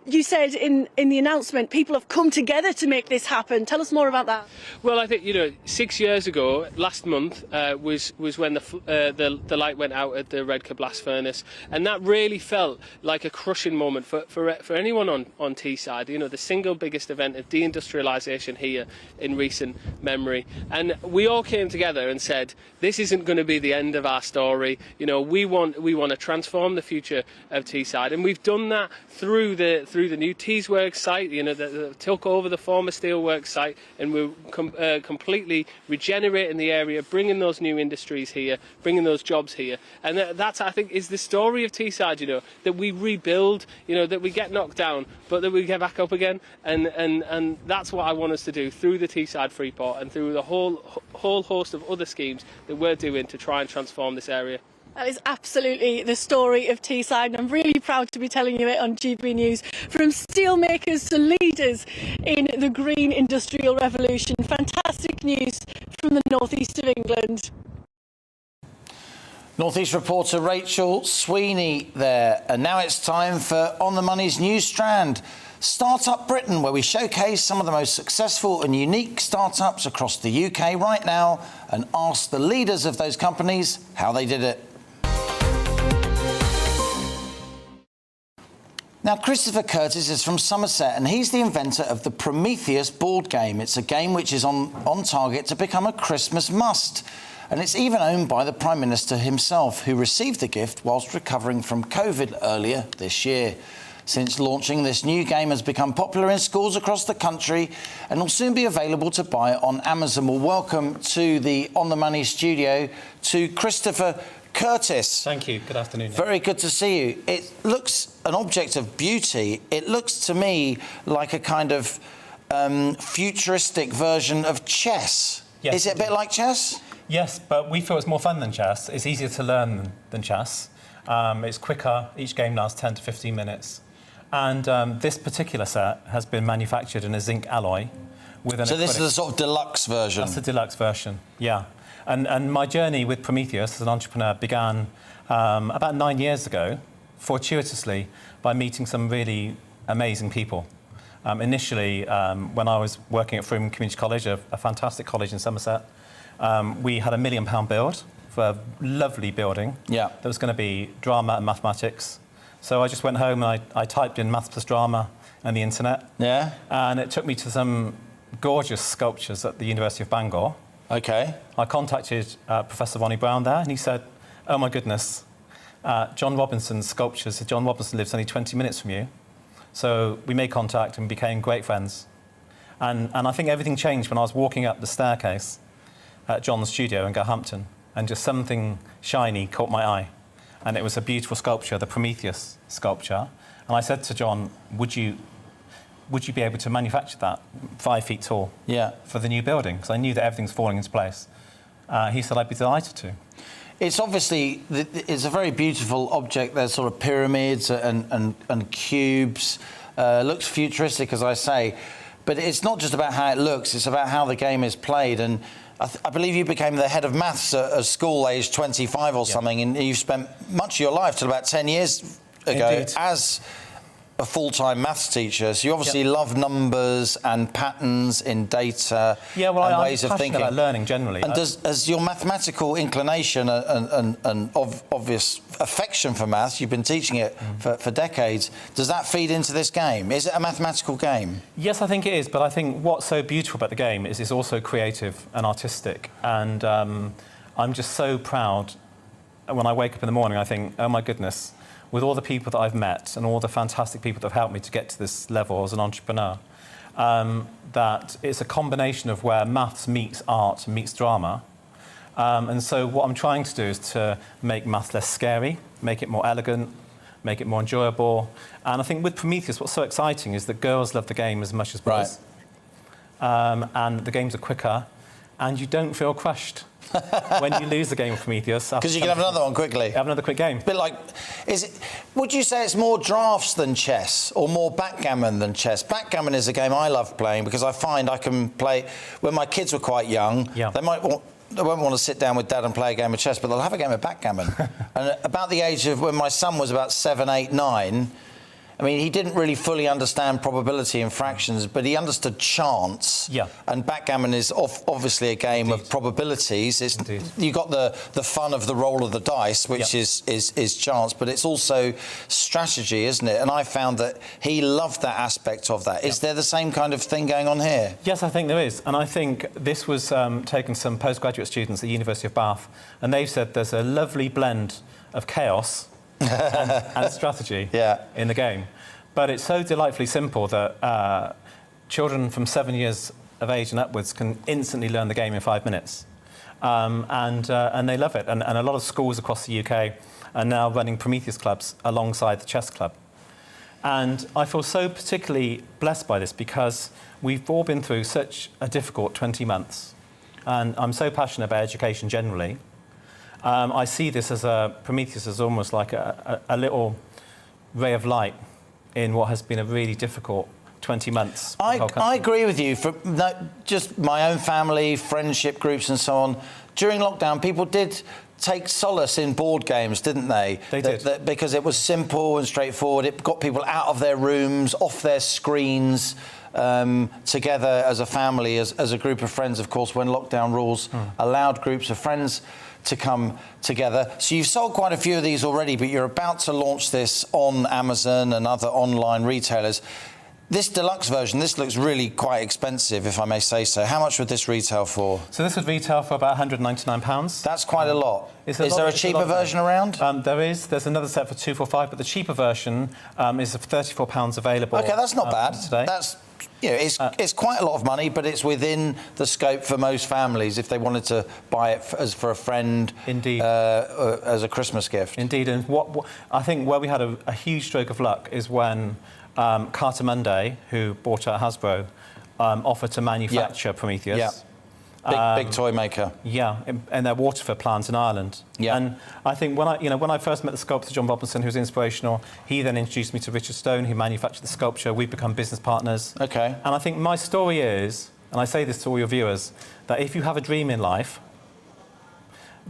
Speaker 19: you said in the announcement, people have come together to make this happen. Tell us more about that.
Speaker 20: Well, I think, you know, 6 years ago, last month, was when the light went out at the Redcar blast furnace, and that really felt like a crushing moment for anyone on Teesside. You know, the single biggest event of deindustrialisation here in recent memory, and we all came together and said, this isn't going to be the end of our story. You know, we want to transform the future of Teesside, and we've done that through the new Teesworks site, you know, that took over the former steelworks site, and we're completely regenerating the area, bringing those new industries here, bringing those jobs here. And that's, I think, is the story of Teesside, you know, that we rebuild, you know, that we get knocked down, but that we get back up again. And that's what I want us to do through the Teesside Freeport and through the whole host of other schemes that we're doing to try and transform this area.
Speaker 19: That is absolutely the story of Teesside, and I'm really proud to be telling you it on GB News. From steelmakers to leaders in the green industrial revolution. Fantastic news from the northeast of England.
Speaker 1: Northeast reporter Rachel Sweeney there. And now it's time for On the Money's new strand, Startup Britain, where we showcase some of the most successful and unique startups across the UK right now and ask the leaders of those companies how they did it. Now, Christopher Curtis is from Somerset, and he's the inventor of the Prometheus board game. It's a game which is on target to become a Christmas must. And it's even owned by the Prime Minister himself, who received the gift whilst recovering from COVID earlier this year. Since launching, this new game has become popular in schools across the country and will soon be available to buy on Amazon. Well, welcome to the On the Money studio to Christopher Curtis.
Speaker 21: Thank you. Good afternoon.
Speaker 1: Very good to see you. It looks an object of beauty. It looks to me like a kind of futuristic version of chess.
Speaker 21: Yes,
Speaker 1: is it a bit like chess?
Speaker 21: Yes, but we feel it's more fun than chess. It's easier to learn than chess. It's quicker. Each game lasts 10 to 15 minutes. And this particular set has been manufactured in a zinc alloy with an
Speaker 1: So this is a sort of deluxe version?
Speaker 21: That's the deluxe version, yeah. And my journey with Prometheus as an entrepreneur began about 9 years ago, fortuitously, by meeting some really amazing people. Initially, when I was working at Frome Community College, a fantastic college in Somerset, we had £1 million build for a lovely building.
Speaker 1: Yeah.
Speaker 21: There was going to be drama and mathematics. So I just went home and I typed in maths plus drama and the internet.
Speaker 1: Yeah.
Speaker 21: And it took me to some gorgeous sculptures at the University of Bangor.
Speaker 1: OK.
Speaker 21: I contacted Professor Ronnie Brown there, and he said, oh, my goodness, John Robinson's sculptures, John Robinson lives only 20 minutes from you. So we made contact and became great friends. And I think everything changed when I was walking up the staircase at John's studio in Garhampton, and just something shiny caught my eye. And it was a beautiful sculpture, the Prometheus sculpture. And I said to John, would you would you be able to manufacture that 5 feet tall for the new building? Because I knew that everything's falling into place. He said, I'd be delighted to.
Speaker 1: It's obviously, it's a very beautiful object. There's sort of pyramids and cubes. Looks futuristic, as I say. But it's not just about how it looks, it's about how the game is played. And I believe you became the head of maths at school, aged 25 or something, and you've spent much of your life, till about 10 years ago, as a full-time maths teacher. So you obviously love numbers and patterns in data and ways of thinking.
Speaker 21: About learning generally.
Speaker 1: And has your mathematical inclination and obvious affection for maths, you've been teaching it for decades, does that feed into this game? Is it a mathematical game?
Speaker 21: Yes, I think it is, but I think what's so beautiful about the game is it's also creative and artistic. And I'm just so proud. When I wake up in the morning, I think, oh my goodness, with all the people that I've met and all the fantastic people that have helped me to get to this level as an entrepreneur, that it's a combination of where maths meets art, meets drama. And so what I'm trying to do is to make maths less scary, make it more elegant, make it more enjoyable. And I think with Prometheus, what's so exciting is that girls love the game as much as boys. And the games are quicker, and you don't feel crushed when you lose the game of Prometheus.
Speaker 1: Because you can have another one quickly.
Speaker 21: Have another quick game.
Speaker 1: But like, would you say it's more drafts than chess, or more backgammon than chess? Backgammon is a game I love playing because I find I can play. When my kids were quite young, they won't want to sit down with Dad and play a game of chess, but they'll have a game of backgammon. And about the age of when my son was about 7, 8, 9. I mean, he didn't really fully understand probability and fractions, but he understood chance. Yeah. And backgammon is obviously a game of probabilities. You got the fun of the roll of the dice, which is chance, but it's also strategy, isn't it? And I found that he loved that aspect of that. Is there the same kind of thing going on here?
Speaker 21: Yes, I think there is. And I think this was taken some postgraduate students at the University of Bath, and they've said there's a lovely blend of chaos and strategy in the game. But it's so delightfully simple that children from 7 years of age and upwards can instantly learn the game in 5 minutes. And they love it. And a lot of schools across the UK are now running Prometheus clubs alongside the chess club. And I feel so particularly blessed by this because we've all been through such a difficult 20 months. And I'm so passionate about education generally. I see this as Prometheus as almost like a little ray of light in what has been a really difficult 20 months.
Speaker 1: I agree with you. For just my own family, friendship groups and so on, during lockdown, people did take solace in board games, didn't they? They did. Because it was simple and straightforward. It got people out of their rooms, off their screens, together as a family, as a group of friends, of course, when lockdown rules allowed groups of friends to come together. So you've sold quite a few of these already, but you're about to launch this on Amazon and other online retailers. This deluxe version, this looks really quite expensive, if I may say so. How much would this retail for?
Speaker 21: So this would retail for about £199.
Speaker 1: That's quite a lot. Is there a cheaper version around?
Speaker 21: There is. There's another set for £245, but the cheaper version is £34 available.
Speaker 1: OK, that's not bad.
Speaker 21: Today.
Speaker 1: That's, you know, it's quite a lot of money, but it's within the scope for most families if they wanted to buy it for a friend. Indeed. As a Christmas gift.
Speaker 21: Indeed. And what I think where we had a huge stroke of luck is when Carter Monday, who bought out Hasbro, offered to manufacture Prometheus.
Speaker 1: Yeah. Big toy maker.
Speaker 21: Yeah, and their Waterford plant in Ireland. Yeah. And I think when I first met the sculptor John Robinson, who was inspirational, he then introduced me to Richard Stone, who manufactured the sculpture. We've become business partners. Okay. And I think my story is, and I say this to all your viewers, that if you have a dream in life,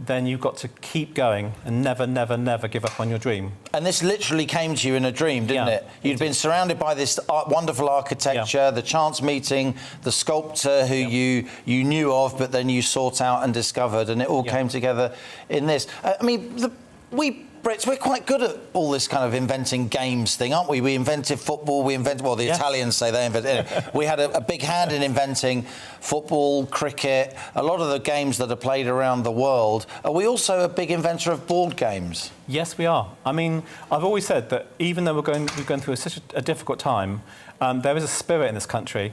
Speaker 21: then you've got to keep going and never, never, never give up on your dream.
Speaker 1: And this literally came to you in a dream, didn't it? You'd been surrounded by this wonderful architecture, the chance meeting, the sculptor who you knew of, but then you sought out and discovered, and it all came together in this. I mean, we Brits, we're quite good at all this kind of inventing games thing, aren't we? We invented football, the Italians say they invented it. We had a big hand in inventing football, cricket, a lot of the games that are played around the world. Are we also a big inventor of board games?
Speaker 21: Yes, we are. I mean, I've always said that even though we're going through such a difficult time, there is a spirit in this country,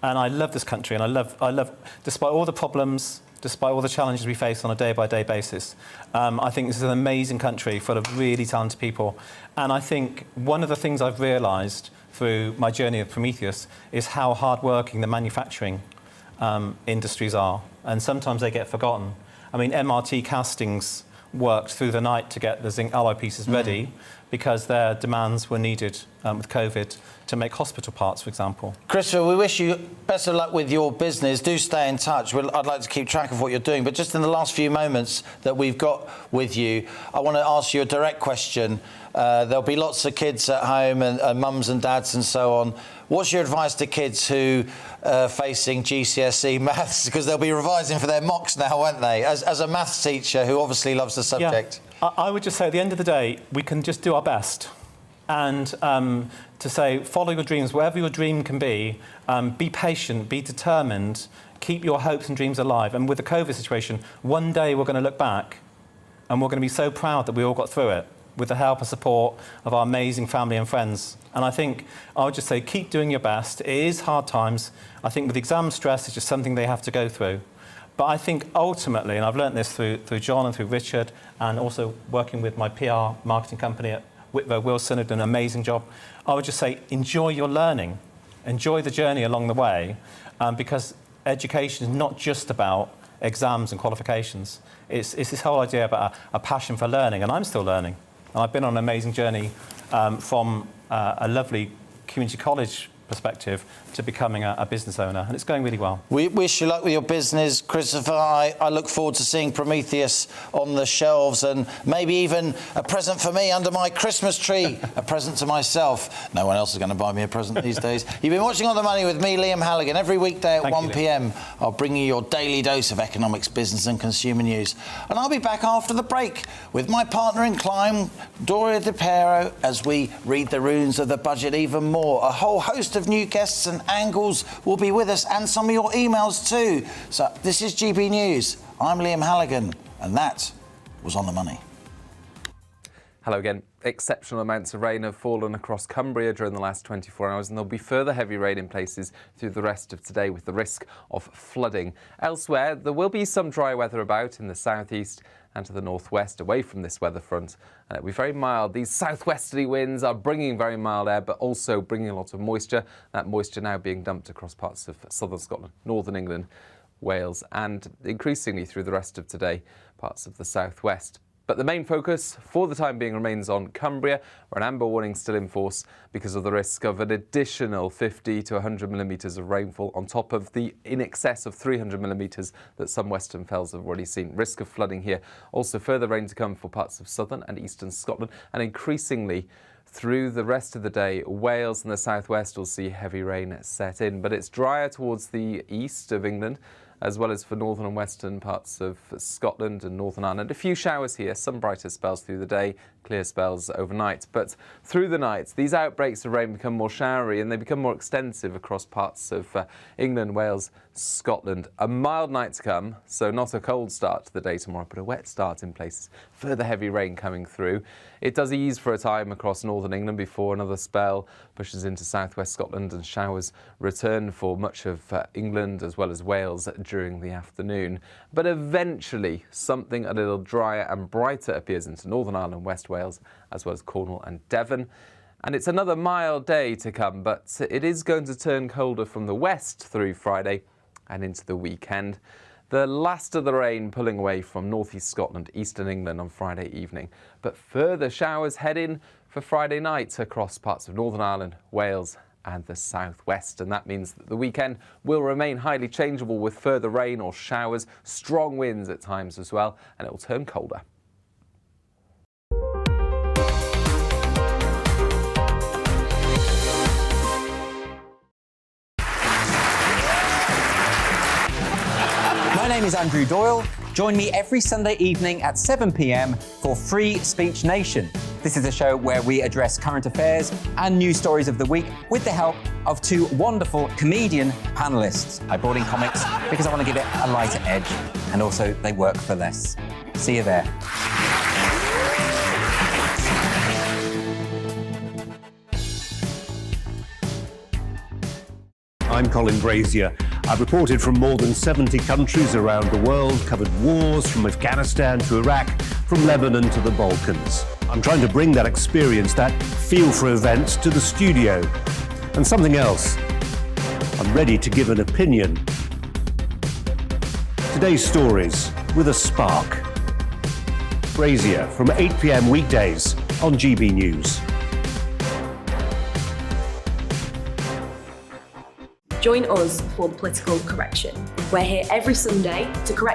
Speaker 21: and I love this country, and I love, despite all the problems, despite all the challenges we face on a day-by-day basis. I think this is an amazing country full of really talented people. And I think one of the things I've realised through my journey of Prometheus is how hard-working the manufacturing industries are. And sometimes they get forgotten. I mean, MRT castings worked through the night to get the zinc alloy pieces ready because their demands were needed with COVID to make hospital parts, for example.
Speaker 1: Christopher, we wish you best of luck with your business. Do stay in touch. I'd like to keep track of what you're doing. But just in the last few moments that we've got with you, I want to ask you a direct question. There'll be lots of kids at home and mums and dads and so on. What's your advice to kids who are facing GCSE maths? Because they'll be revising for their mocks now, won't they? As a maths teacher who obviously loves the subject.
Speaker 21: Yeah. I would just say at the end of the day, we can just do our best. And to say, follow your dreams, wherever your dream can be patient, be determined, keep your hopes and dreams alive. And with the COVID situation, one day we're going to look back and we're going to be so proud that we all got through it with the help and support of our amazing family and friends. And I think I would just say, keep doing your best. It is hard times. I think with exam stress, it's just something they have to go through. But I think ultimately, and I've learnt this through John and through Richard, and also working with my PR marketing company at Whitver Wilson, who did an amazing job, I would just say, enjoy your learning. Enjoy the journey along the way, because education is not just about exams and qualifications. It's this whole idea about a passion for learning, and I'm still learning. And I've been on an amazing journey from a lovely community college perspective to becoming a business owner, and it's going really well.
Speaker 1: We wish you luck with your business, Christopher. I look forward to seeing Prometheus on the shelves, and maybe even a present for me under my Christmas tree, a present to myself. No one else is going to buy me a present these days. You've been watching On the Money with me, Liam Halligan. Every weekday at 1 p.m, I'll bring you your daily dose of economics, business and consumer news. And I'll be back after the break with my partner in crime, Doria De Pero, as we read the runes of the budget even more. A whole host of new guests and angles will be with us, and some of your emails too. So this is GB News. I'm Liam Halligan, and that was On the Money.
Speaker 10: Hello again. Exceptional amounts of rain have fallen across Cumbria during the last 24 hours, and there'll be further heavy rain in places through the rest of today with the risk of flooding. Elsewhere, there will be some dry weather about in the southeast and to the northwest away from this weather front, and it'll be very mild. These southwesterly winds are bringing very mild air, but also bringing a lot of moisture. That moisture now being dumped across parts of southern Scotland, northern England, Wales, and increasingly through the rest of today, parts of the southwest. But the main focus for the time being remains on Cumbria, where an amber warning is still in force because of the risk of an additional 50 to 100 millimetres of rainfall on top of the in excess of 300 millimetres that some western fells have already seen. Risk of flooding here. Also further rain to come for parts of southern and eastern Scotland, and increasingly through the rest of the day, Wales and the southwest will see heavy rain set in, but it's drier towards the east of England, as well as for northern and western parts of Scotland and Northern Ireland. A few showers here, some brighter spells through the day, clear spells overnight. But through the night, these outbreaks of rain become more showery and they become more extensive across parts of England, Wales, Scotland. A mild night to come, so not a cold start to the day tomorrow, but a wet start in places. Further heavy rain coming through. It does ease for a time across northern England before another spell pushes into southwest Scotland, and showers return for much of England as well as Wales during the afternoon. But eventually something a little drier and brighter appears into Northern Ireland, West Wales, as well as Cornwall and Devon. And it's another mild day to come, but it is going to turn colder from the west through Friday and into the weekend. The last of the rain pulling away from northeast Scotland, eastern England on Friday evening. But further showers head in for Friday night across parts of Northern Ireland, Wales and the southwest. And that means that the weekend will remain highly changeable with further rain or showers, strong winds at times as well, and it will turn colder.
Speaker 11: My name is Andrew Doyle. Join me every Sunday evening at 7 p.m. for Free Speech Nation. This is a show where we address current affairs and news stories of the week with the help of two wonderful comedian panellists. I brought in comics because I want to give it a lighter edge, and also they work for less. See you there.
Speaker 12: I'm Colin Brazier. I've reported from more than 70 countries around the world, covered wars from Afghanistan to Iraq, from Lebanon to the Balkans. I'm trying to bring that experience, that feel for events, to the studio. And something else, I'm ready to give an opinion. Today's stories with a spark. Brazier from 8 p.m. weekdays on GB News.
Speaker 13: Join us for the political correction. We're here every Sunday to correct